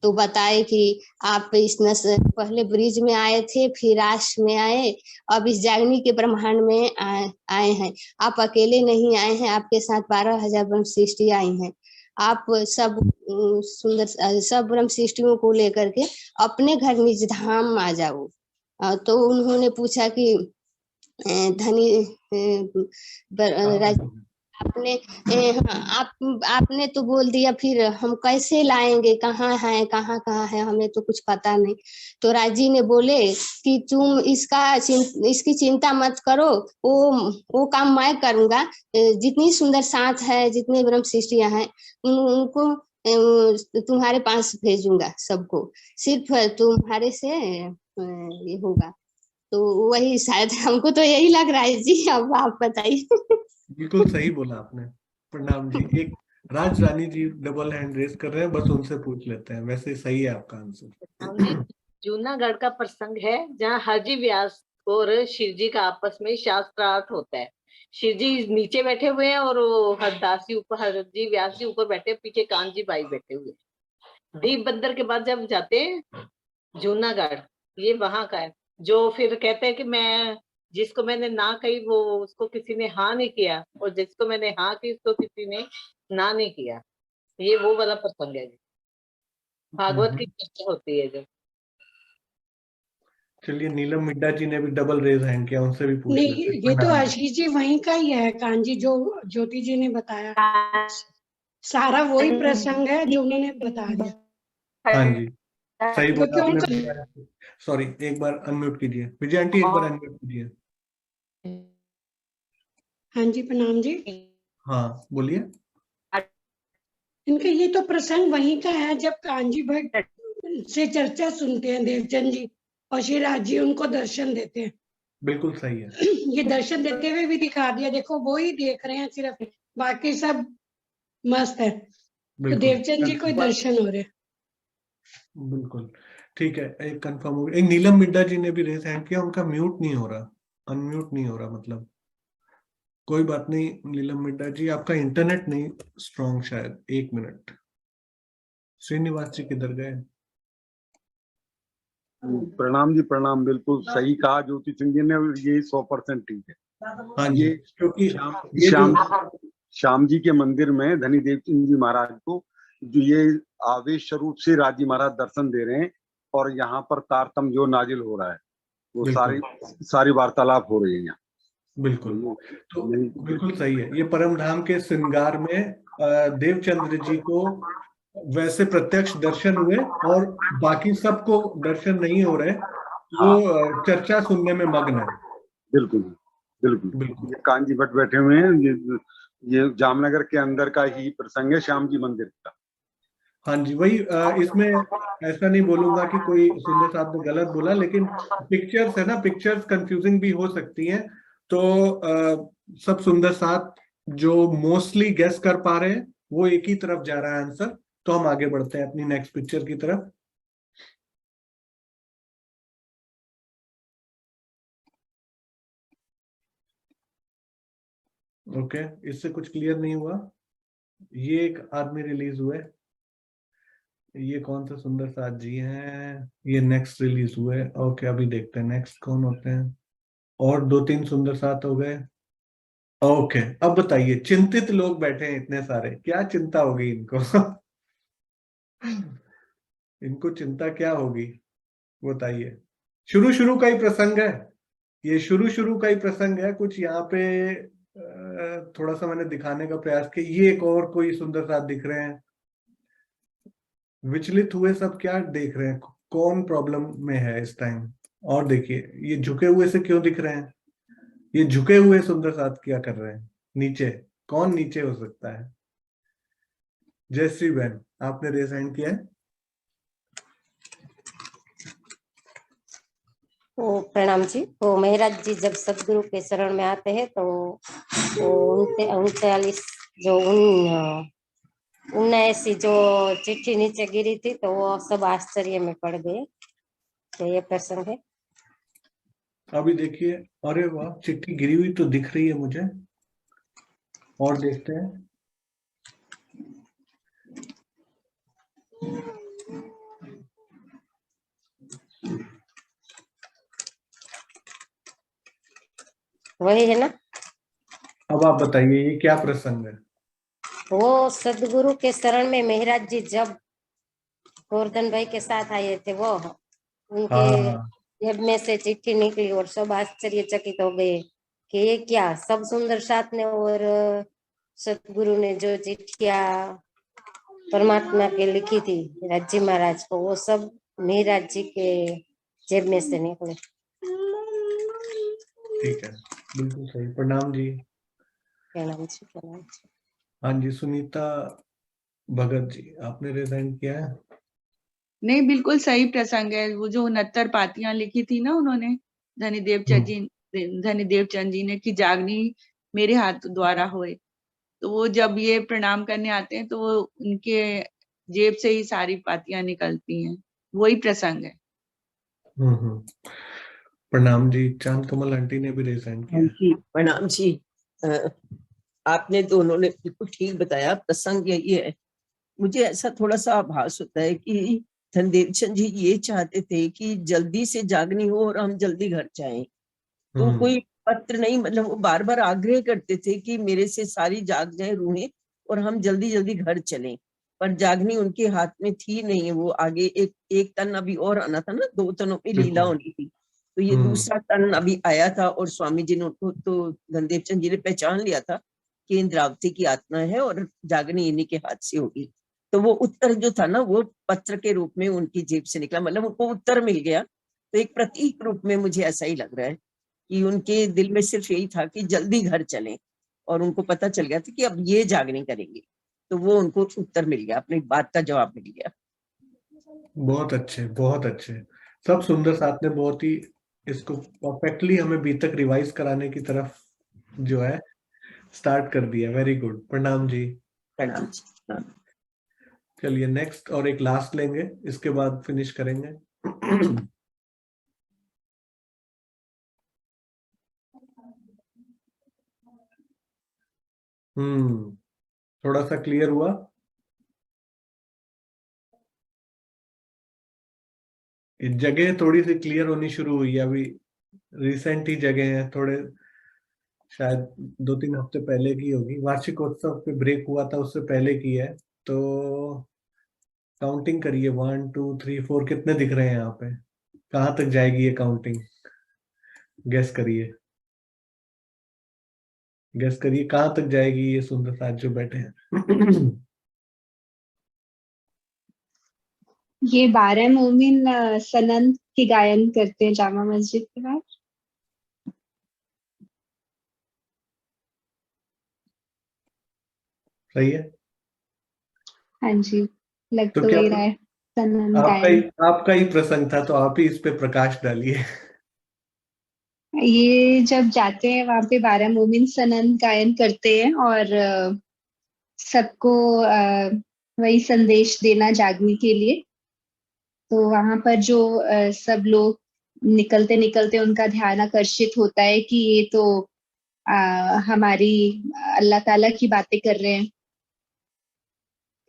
तो बताए कि आप इस पहले ब्रिज में आए थे, फिर राश में आए, अब इस जागनी के ब्रह्मांड में आए हैं। आप अकेले नहीं आए हैं, आपके साथ 12,000 ब्रह्म सृष्टि आई हैं। आप सब सुंदर सब ब्रह्म सृष्टियों को लेकर के अपने घर निज धाम आ जाओ। तो उन्होंने पूछा कि धनी आपने आपने तो बोल दिया, फिर हम कैसे लाएंगे, कहाँ है हमें तो कुछ पता नहीं। तो राजी ने बोले कि तुम इसकी चिंता मत करो, वो काम मैं करूंगा। जितनी सुंदर साथ है, जितने ब्रह्म सृष्टियां हैं, उनको तुम्हारे पास भेजूंगा सबको, सिर्फ तुम्हारे से ये होगा। तो वही शायद हमको तो यही लग रहा है जी, अब आप बताइए। बिल्कुल सही बोला आपने। प्रणाम जी। एक राज रानी जी डबल हैंड रेस कर रहे हैं, बस उनसे पूछ लेते हैं। वैसे सही है आपका आंसर। जूनागढ़ का प्रसंग है जहाँ हरजी व्यास और शिव जी का आपस में शास्त्रार्थ होता है। शिव जी नीचे बैठे हुए हैं और हरदास जी ऊपर, हरजी व्यास जी ऊपर बैठे, पीछे कांजी बाई बैठे हुए। दीप बंदर के बाद जब जाते हैं जूनागढ़, ये वहां का है, जो फिर कहते हैं कि जिसको मैंने ना कही वो उसको किसी ने हाँ नहीं किया, और जिसको मैंने हाँ की उसको किसी ने ना नहीं किया। ये वो वाला प्रसंग है, भागवत की चर्चा होती है जो। चलिए, नीलम मिड्डा जी ने भी डबल रेज हैंड किया, उनसे भी पूछ नहीं, लेते हैं। ये तो आशीष जी वहीं का ही है, कांजी जो ज्योति जी ने बताया, सारा वही प्रसंग है जो उन्होंने बता दिया। हाँ जी, सही बोला क्योंकि आपने। सॉरी, एक बार अनम्यूट कीजिए विजय आंटी, एक बार अनम्यूट कीजिए। हाँ जी, प्रणाम जी। हाँ बोलिए। इनका ये तो प्रसंग वहीं का है जब कांजी भट्ट से चर्चा सुनते हैं देवचंद जी, और श्री राज जी उनको दर्शन देते हैं। बिल्कुल सही है। ये दर्शन देते हुए भी दिखा दिया, देखो वो ही देख रहे हैं सिर्फ, बाकी सब मस्त है। तो देवचंद जी को दर्शन हो रहे। बिल्कुल ठीक है, एक कंफर्म हो गया। एक नीलम मिड्डा जी ने भी रेस हैंड किया, उनका म्यूट नहीं हो रहा, अनम्यूट नहीं हो रहा। मतलब कोई बात नहीं नीलम मिड्डा जी, आपका इंटरनेट नहीं स्ट्रॉन्ग शायद। 1 मिनट। श्रीनिवास जी किधर गए? प्रणाम जी, प्रणाम। बिल्कुल सही कहा ज्योति सिंह जी ने, ये 100% ठीक है। हाँ जी, क्योंकि श्याम जी के मंदिर में धनी देवचंद जी महाराज को जो ये आवेश स्वरूप से राजी महाराज दर्शन दे रहे हैं, और यहाँ पर तारतम जो नाजिल हो रहा है, वो सारी वार्तालाप हो रही है यहाँ। बिल्कुल, तो बिल्कुल सही है। ये परम धाम के श्रृंगार में देवचंद्र जी को वैसे प्रत्यक्ष दर्शन हुए, और बाकी सबको दर्शन नहीं हो रहे, वो चर्चा सुनने में मग्न है। बिल्कुल बिल्कुल। ये कांजी भट्ट बैठे हुए हैं, ये जामनगर के अंदर का ही प्रसंग है, श्याम जी मंदिर का। हाँ जी, वही इसमें ऐसा नहीं बोलूंगा कि कोई सुंदर साहब ने गलत बोला, लेकिन पिक्चर्स है ना, पिक्चर्स कंफ्यूजिंग भी हो सकती हैं। तो सब सुंदर साथ जो मोस्टली गेस कर पा रहे हैं, वो एक ही तरफ जा रहा है आंसर। तो हम आगे बढ़ते हैं अपनी नेक्स्ट पिक्चर की तरफ। ओके, इससे कुछ क्लियर नहीं हुआ। ये एक आदमी रिलीज हुए, ये कौन सा सुंदर साथ जी हैं, ये नेक्स्ट रिलीज हुए। ओके, अभी देखते हैं नेक्स्ट कौन होते हैं। और 2-3 सुंदर साथ हो गए। ओके, अब बताइए, चिंतित लोग बैठे हैं इतने सारे, क्या चिंता होगी इनको? इनको चिंता क्या होगी बताइए। शुरू का ही प्रसंग है ये, शुरू का ही प्रसंग है। कुछ यहाँ पे थोड़ा सा मैंने दिखाने का प्रयास किया। ये एक और कोई सुंदर साथ दिख रहे हैं, विचलित हुए सब, क्या देख रहे हैं, कौन प्रॉब्लम में है इस टाइम? और देखिए, ये झुके हुए से क्यों दिख रहे हैं? ये झुके हुए सुंदर साथ क्या कर रहे हैं नीचे? कौन नीचे हो सकता है? जयश्री बहन, आपने रेस हैंड किया है। प्रणाम जी। तो महाराज जी जब सदगुरु के शरण में आते हैं तो 39 जो 79 जो चिट्ठी नीचे गिरी थी, तो वो सब आश्चर्य में पड़ गए। तो ये प्रसंग है। अभी देखिए, अरे वाह, चिट्ठी गिरी हुई तो दिख रही है मुझे। और देखते हैं। वही है ना। अब आप बताइए ये क्या प्रसंग है? वो सदगुरु के शरण में मेहराज जी जब गोवर्धन भाई के साथ आए थे, वो उनके हाँ जेब में से चिट्ठी निकली और सब आश्चर्यचकित हो गए कि ये क्या। सब सुंदर साथ ने और सदगुरु ने जो चिट्ठियां परमात्मा के लिखी थी राज्य महाराज को, वो सब मेहराज जी के जेब में से निकले। ठीक है, बिल्कुल सही। प्रणाम जी। प्रणाम जी, प्रणाम जी। हाँ जी, सुनीता भगत जी, आपने रिजाइन किया है? नहीं, बिल्कुल सही प्रसंग है। वो जो 69 पातियां लिखी थी ना उन्होंने, धनीदेव चंद जी ने, कि जागनी मेरे हाथ द्वारा होए, तो वो जब ये प्रणाम करने आते हैं तो वो उनके जेब से ही सारी पातियां निकलती हैं, वही प्रसंग है। प्रणाम जी। चांद कमल आंटी ने भी रिजाइन किया है। जी प्रणाम जी। आपने दोनों ने बिल्कुल ठीक बताया। प्रसंग यही है, मुझे ऐसा थोड़ा सा आभास होता है कि धनदेव चंद जी ये चाहते थे कि जल्दी से जागनी हो और हम जल्दी घर जाएं। तो कोई पत्र नहीं, मतलब वो बार बार आग्रह करते थे कि मेरे से सारी जाग जाए रूहें और हम जल्दी जल्दी घर चलें, पर जागनी उनके हाथ में थी नहीं। वो आगे एक तन अभी और आना था ना, 2 तनों पे लीला होनी थी, तो ये दूसरा तन अभी आया था और स्वामी जी ने उनको, तो धनदेव चंद जी ने पहचान लिया था कि इंद्रावती की आत्मा है और जागनी इन्हीं के हाथ से होगी। तो वो उत्तर जो था ना, वो पत्र के रूप में उनकी जेब से निकला, मतलब उनको उत्तर मिल गया। तो एक प्रतीक रूप में मुझे ऐसा ही लग रहा है कि उनके दिल में सिर्फ यही था कि जल्दी घर चलें, और उनको पता चल गया था कि अब ये जागनी करेंगे, तो वो उनको उत्तर मिल गया, अपनी बात का जवाब मिल गया। बहुत अच्छे, बहुत अच्छे। सब सुंदर साथ ने बहुत ही इसको परफेक्टली हमें बीतक रिवाइज कराने की तरफ जो है स्टार्ट कर दिया। Very good. प्रणाम जी। प्रणाम जी। चलिए नेक्स्ट और एक लास्ट लेंगे, इसके बाद फिनिश करेंगे। थोड़ा सा क्लियर हुआ? जगह थोड़ी सी क्लियर होनी शुरू हुई है, अभी रिसेंट ही जगह है, थोड़े शायद 2-3 हफ्ते पहले की होगी। वार्षिकोत्सव पे ब्रेक हुआ था, उससे पहले की है। तो काउंटिंग करिए, 1 2 3 4 कितने दिख रहे हैं यहाँ पे? कहाँ तक जाएगी ये काउंटिंग? गेस करिए, गेस करिए कहाँ तक जाएगी ये सुंदर साथ जो बैठे हैं। ये 12 मोमिन सनन की गायन करते हैं जामा मस्जिद के बाद। सही है। हाँ जी, लग तो तो क्या वही रहा है, सनन गायन। आपका ही प्रसंग था, तो आप ही इस पे प्रकाश डालिए। ये जब जाते हैं वहां पे 12 मोमिन सनन गायन करते हैं और सबको वही संदेश देना जागने के लिए। तो वहां पर जो सब लोग निकलते निकलते उनका ध्यान आकर्षित होता है कि ये तो हमारी अल्लाह ताला की बातें कर रहे हैं।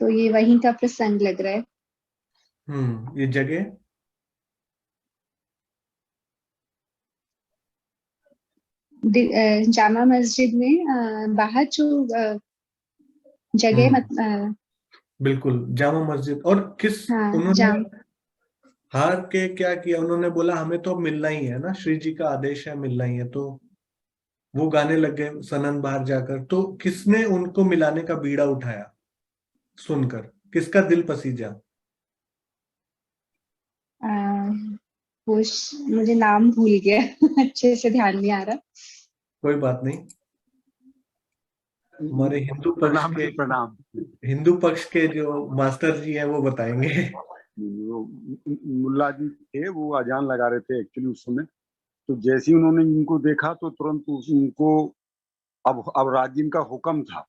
तो ये वहीं का प्रसंग लग रहा है। ये जगह जामा मस्जिद में बाहर जो जगह बिल्कुल जामा मस्जिद। और किस हाँ, उन्होंने हार के क्या किया? उन्होंने बोला हमें तो मिलना ही है ना, श्री जी का आदेश है, मिलना ही है। तो वो गाने लग गए सनन बाहर जाकर। तो किसने उनको मिलाने का बीड़ा उठाया? सुनकर किसका दिल पसीजा? मुझे नाम भूल गया। अच्छे से ध्यान नहीं आ रहा। कोई बात नहीं, हमारे हिंदू पक्ष के जो मास्टर जी हैं वो बताएंगे। मुल्ला जी थे, वो अजान लगा रहे थे एक्चुअली उस समय। तो जैसे ही उन्होंने इनको देखा तो तुरंत उनको अब राजिम का हुक्म था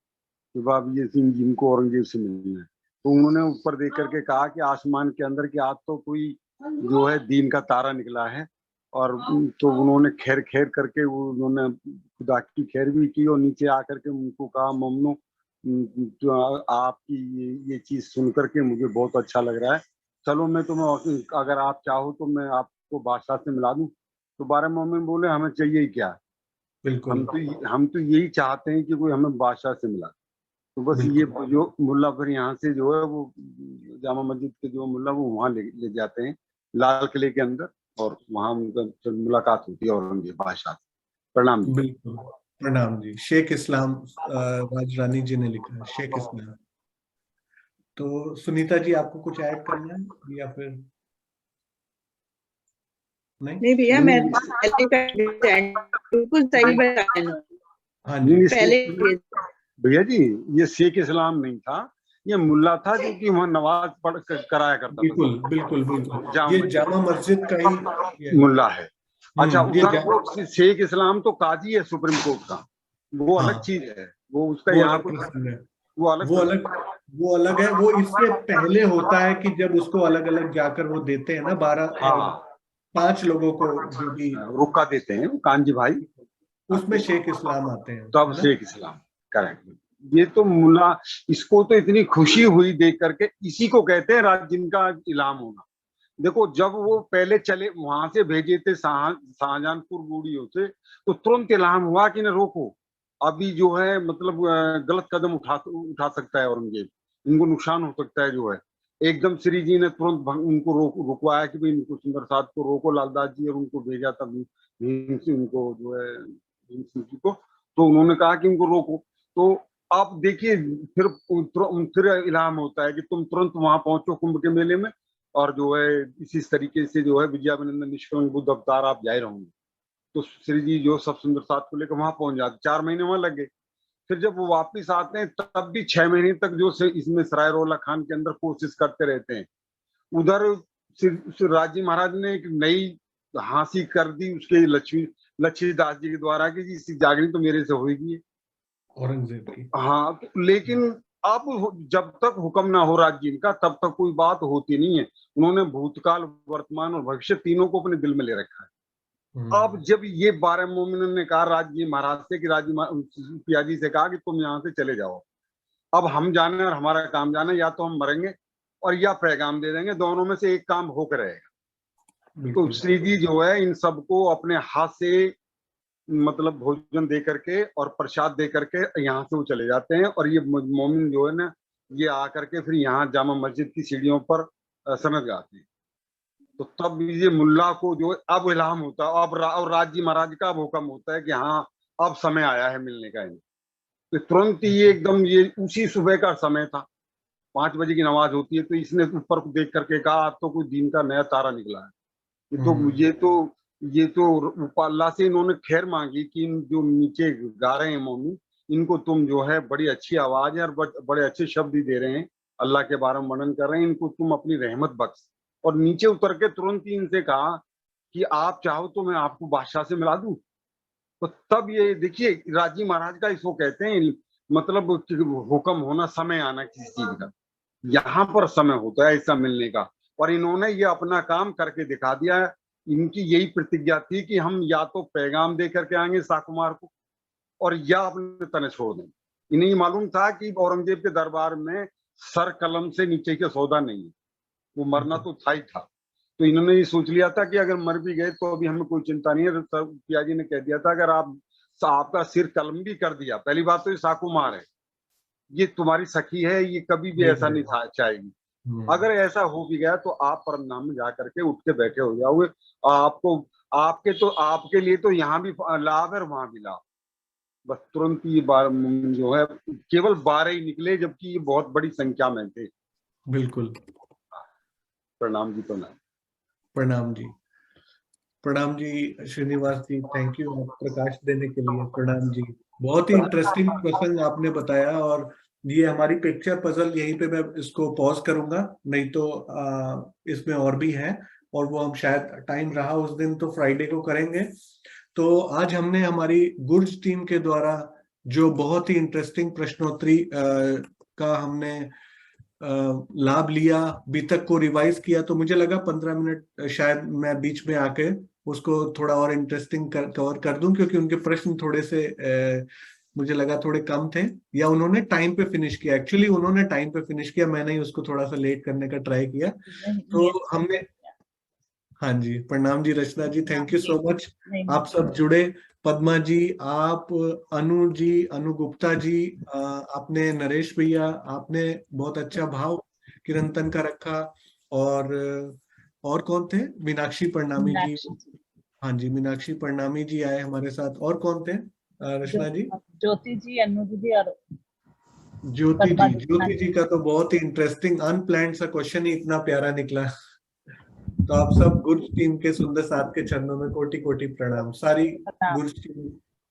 कि बाब ये सिंह जिनको औरंगजेब से मिलना है। तो उन्होंने ऊपर देख करके कहा कि आसमान के अंदर की आज तो कोई जो है दीन का तारा निकला है। और तो उन्होंने खैर करके उन्होंने खुदा की खैर भी की और नीचे आकर के उनको कहा ममनो तो आपकी ये चीज सुन करके मुझे बहुत अच्छा लग रहा है। चलो मैं तुम्हें, अगर आप चाहो तो मैं आपको बादशाह से मिला दूं। तो बारह मोमिन बोले हमें चाहिए ही क्या, बिल्कुल हम तो यही चाहते हैं कि कोई हमें बादशाह से मिला। तो बस ये जो मुल्ला फिर यहाँ से जो है वो जामा मस्जिद के जो मुल्ला वो वहाँ ले जाते हैं लाल किले के अंदर, और वहाँ उनका मुलाकात होती है औरंगजेब बादशाह से। प्रणाम जी। बिल्कुल प्रणाम जी। शेख इस्लाम राजरानी जी ने लिखा है, शेख इस्लाम। तो सुनीता जी आपको कुछ ऐड करना है या फिर नहीं भैया, मैं बिल्कुल सही बताया। हाँ जी पहले भैया जी, ये शेख इस्लाम नहीं था, ये मुल्ला था जो कि वहाँ नमाज पढ़ कराया करता बिल्कुल था। बिल्कुल बिल्कुल, ये जामा मस्जिद का ही मुल्ला है। अच्छा, ये उधर वो शेख इस्लाम तो काजी है सुप्रीम कोर्ट का, वो अलग चीज है, वो उसका वो यहाँ अलग कुछ प्रसंग है, वो अलग है। वो इससे पहले होता है कि जब उसको अलग अलग जाकर वो देते हैं ना 5 लोगों को जो भी रुका देते हैं कांजी भाई, उसमें शेख इस्लाम आते हैं। तब शेख इस्लाम करेक्ट। ये तो मुल्ला, इसको तो इतनी खुशी हुई देख करके, इसी को कहते हैं जिनका इलाम होना। देखो जब वो पहले चले वहां से भेजे थे शाहजहानपुर बूढ़ियों से, तो तुरंत इल्हाम हुआ कि न रोको, अभी जो है मतलब गलत कदम उठा सकता है औरंगजेब, इनको नुकसान हो सकता है जो है। एकदम श्री जी ने तुरंत उनको रुकवाया कि भाई इनको सुंदर साध को रोको लालदास जी, और उनको भेजा तब भीम सिंह उनको जो है भीम सिंह जी को, तो उन्होंने कहा कि उनको रोको। तो आप देखिए फिर इल्हाम होता है कि तुम तुरंत वहां पहुंचो कुंभ के मेले में, और जो है इसी तरीके से जो है विजयाभिनंदन निष्कलंक बुद्ध अवतार आप जाए रहोगे। तो श्री जी जो सब सुंदर साथ को लेकर वहां पहुंच जाते, 4 महीने वहां लग गए। फिर जब वो वापिस आते हैं तब भी 6 महीने तक जो इसमें सराय रोला खान के अंदर कोशिश करते रहते हैं। उधर राजी महाराज ने एक नई हांसी कर दी उसके लक्ष्मीदास जी के द्वारा कि जी इसकी जागनी तो मेरे से होगी औरंगजेब की। हाँ, लेकिन अब जब तक हुक्म ना हो राज्य का तब तक कोई बात होती नहीं है। उन्होंने भूतकाल वर्तमान और भविष्य तीनों को अपने दिल में ले रखा है। अब जब ये 12 मोमिनों ने कहा राज्य महाराज से कि पियाजी से कहा कि तुम यहाँ से चले जाओ, अब हम जाने और हमारा काम जाना, या तो हम मरेंगे और या पैगाम दे देंगे, दोनों में से एक काम होकर रहेगा। तो श्री जी जो है इन सबको अपने हाथ से मतलब भोजन दे करके और प्रसाद दे करके यहाँ से वो चले जाते हैं, और ये मोमिन जो है ना ये आकर के फिर यहाँ जामा मस्जिद की सीढ़ियों पर सनद गाते हैं। तो तब ये मुल्ला को जो अब इल्हाम होता है, अब राज्य महाराज का अब हुक्म होता है कि हाँ अब समय आया है मिलने का। तो तुरंत ही ये एकदम ये उसी सुबह का समय था, 5 बजे की नमाज होती है, तो इसने ऊपर को देख करके कहा अब तो कोई दिन का नया तारा निकला है। ये तो अल्लाह से इन्होंने खैर मांगी कि इन जो नीचे गा रहे हैं मोमिन, इनको तुम जो है बड़ी अच्छी आवाज है और बड़े अच्छे शब्द ही दे रहे हैं, अल्लाह के बारे में वर्णन कर रहे हैं, इनको तुम अपनी रहमत बख्श। और नीचे उतर के तुरंत ही इनसे कहा कि आप चाहो तो मैं आपको बादशाह से मिला दूं। तो तब ये देखिए राजी महाराज का इसको कहते हैं मतलब हुक्म होना, समय आना किसी चीज का, यहाँ पर समय होता है ऐसा मिलने का। और इन्होंने ये अपना काम करके दिखा दिया है। इनकी यही प्रतिज्ञा थी कि हम या तो पैगाम दे करके आएंगे शाहकुमार को और या अपने तने छोड़ दें। इन्हें मालूम था कि औरंगजेब के दरबार में सर कलम से नीचे के सौदा नहीं है, वो मरना तो था ही था। तो इन्होंने ये सोच लिया था कि अगर मर भी गए तो अभी हमें कोई चिंता नहीं है। तो पियाजी ने कह दिया था अगर आपका सिर कलम भी कर दिया, पहली बात तो ये शाहकुमार है, ये तुम्हारी सखी है, ये कभी भी ऐसा नहीं चाहेगी। अगर ऐसा हो भी गया तो आप परमधाम में जाकर के उठ के बैठे हो जाओगे, आपके लिए तो यहाँ भी लाभ है और वहां भी लाभ। बस तुरंत ये जो है केवल 12 ही निकले, जबकि ये बहुत बड़ी संख्या में थे। बिल्कुल। प्रणाम जी, प्रणाम। प्रणाम जी, प्रणाम जी श्रीनिवास जी, थैंक यू प्रकाश देने के लिए। प्रणाम जी, बहुत ही इंटरेस्टिंग प्रसंग आपने बताया। और ये हमारी पिक्चर पजल यहीं पे मैं इसको पॉज करूंगा, नहीं तो इसमें और भी है, और वो हम शायद टाइम रहा उस दिन तो फ्राइडे को करेंगे। तो आज हमने हमारी गुर्ज टीम के द्वारा जो बहुत ही इंटरेस्टिंग प्रश्नोत्तरी का हमने लाभ लिया, बीतक को रिवाइज किया, तो मुझे लगा 15 मिनट शायद मैं बीच में आके उसको थोड़ा और इंटरेस्टिंग कवर कर दूं, क्योंकि उनके प्रश्न थोड़े से मुझे लगा थोड़े कम थे, या उन्होंने टाइम पे फिनिश किया। एक्चुअली उन्होंने टाइम पे फिनिश किया, मैंने ही उसको थोड़ा सा लेट करने का ट्राई किया। तो हमने, हाँ जी, प्रणाम जी रचना जी, थैंक यू सो मच। आप सब जुड़े, पद्मा जी, आप, अनु जी, अनु गुप्ता जी, आपने, नरेश भैया, आपने बहुत अच्छा भाव किरंतन का रखा। और कौन थे? मीनाक्षी प्रणामी जी, हाँ जी, मीनाक्षी प्रणामी जी आए हमारे साथ। और कौन थे रचना जी? ज्योति जी, अनु दीदी और ज्योति जी का तो बहुत ही इंटरेस्टिंग अनप्लान्ड सा क्वेश्चन ही इतना प्यारा निकला। तो आप सब गुर्ज टीम के सुंदर साथ के चरणों में कोटि कोटि प्रणाम। सारी गुर्ज टीम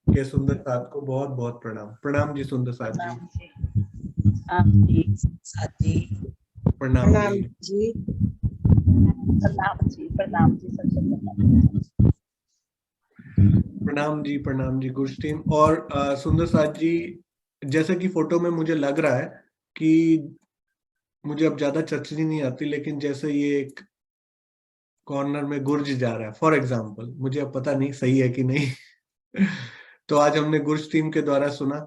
के सुंदर साथ को बहुत बहुत प्रणाम। प्रणाम जी सुंदर साथ जी। प्रणाम जी। प्रणाम जी गुर्ज टीम। और सुंदर साथ जी, जैसे कि फोटो में मुझे लग रहा है कि, मुझे अब ज्यादा चर्चनी नहीं आती, लेकिन जैसे ये एक कॉर्नर में गुर्ज जा रहा है फॉर एग्जाम्पल, मुझे अब पता नहीं सही है कि नहीं। तो आज हमने गुर्ज टीम के द्वारा सुना।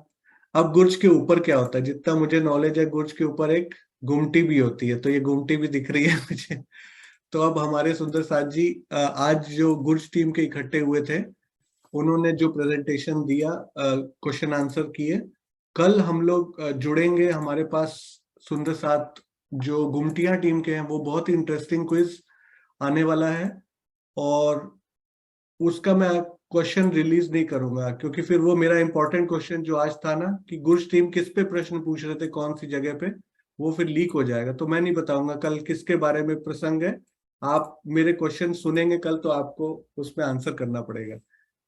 अब गुर्ज के ऊपर क्या होता है? जितना मुझे नॉलेज है, गुर्ज के ऊपर एक गुमटी भी होती है, तो ये गुमटी भी दिख रही है मुझे। तो अब हमारे सुंदर साथ जी आज जो गुर्ज टीम के इकट्ठे हुए थे, उन्होंने जो प्रेजेंटेशन दिया, क्वेश्चन आंसर किए, कल हम लोग जुड़ेंगे। हमारे पास सुंदर साथ जो गुमटिया टीम के हैं, वो बहुत ही इंटरेस्टिंग क्विज आने वाला है, और उसका मैं क्वेश्चन रिलीज नहीं करूंगा, क्योंकि फिर वो मेरा इंपॉर्टेंट क्वेश्चन जो आज था ना, कि गुर्ज टीम किस पे प्रश्न पूछ रहे थे, कौन सी जगह पे, वो फिर लीक हो जाएगा। तो मैं नहीं बताऊंगा कल किसके बारे में प्रसंग है। आप मेरे क्वेश्चन सुनेंगे कल, तो आपको उसमें आंसर करना पड़ेगा।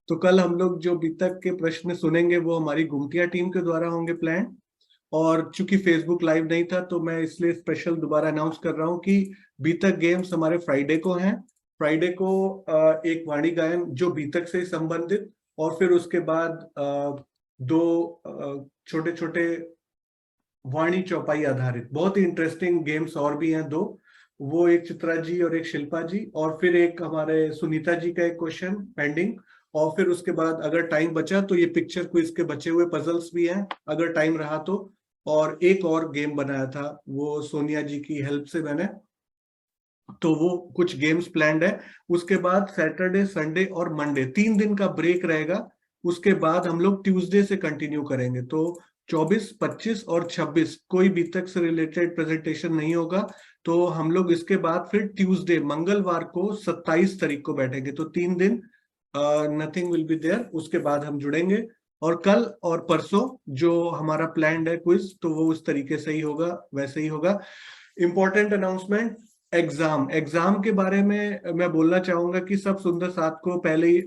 तो कल हम लोग जो बीतक के प्रश्न सुनेंगे, वो हमारी गुमटिया टीम के द्वारा होंगे प्लान। और चूंकि फेसबुक लाइव नहीं था, तो मैं इसलिए स्पेशल दोबारा अनाउंस कर रहा हूँ कि बीतक गेम्स हमारे फ्राइडे को हैं। फ्राइडे को एक वाणी गायन जो बीतक से संबंधित, और फिर उसके बाद दो छोटे छोटे वाणी चौपाई आधारित बहुत ही इंटरेस्टिंग गेम्स और भी हैं दो, वो एक चित्रा जी और एक शिल्पा जी, और फिर एक हमारे सुनीता जी का एक क्वेश्चन पेंडिंग। और फिर उसके बाद अगर टाइम बचा तो ये पिक्चर क्विज के बचे हुए पजल्स भी हैं, अगर टाइम रहा तो। और एक और गेम बनाया था, वो सोनिया जी की हेल्प से मैंने, तो वो कुछ गेम्स प्लान्ड है। उसके बाद सैटरडे, संडे और मंडे 3 दिन का ब्रेक रहेगा। उसके बाद हम लोग ट्यूसडे से कंटिन्यू करेंगे। तो 24, 25 और 26 कोई बीतक से रिलेटेड प्रेजेंटेशन नहीं होगा। तो हम लोग इसके बाद फिर ट्यूसडे, मंगलवार को 27 तारीख को बैठेंगे। तो 3 दिन नथिंग विल बी देयर। उसके बाद हम जुड़ेंगे, और कल और परसों जो हमारा प्लान है क्विज, तो वो उस तरीके से ही होगा, वैसे ही होगा। इंपॉर्टेंट अनाउंसमेंट, एग्जाम के बारे में मैं बोलना चाहूंगा कि सब सुंदर साथ को पहले ही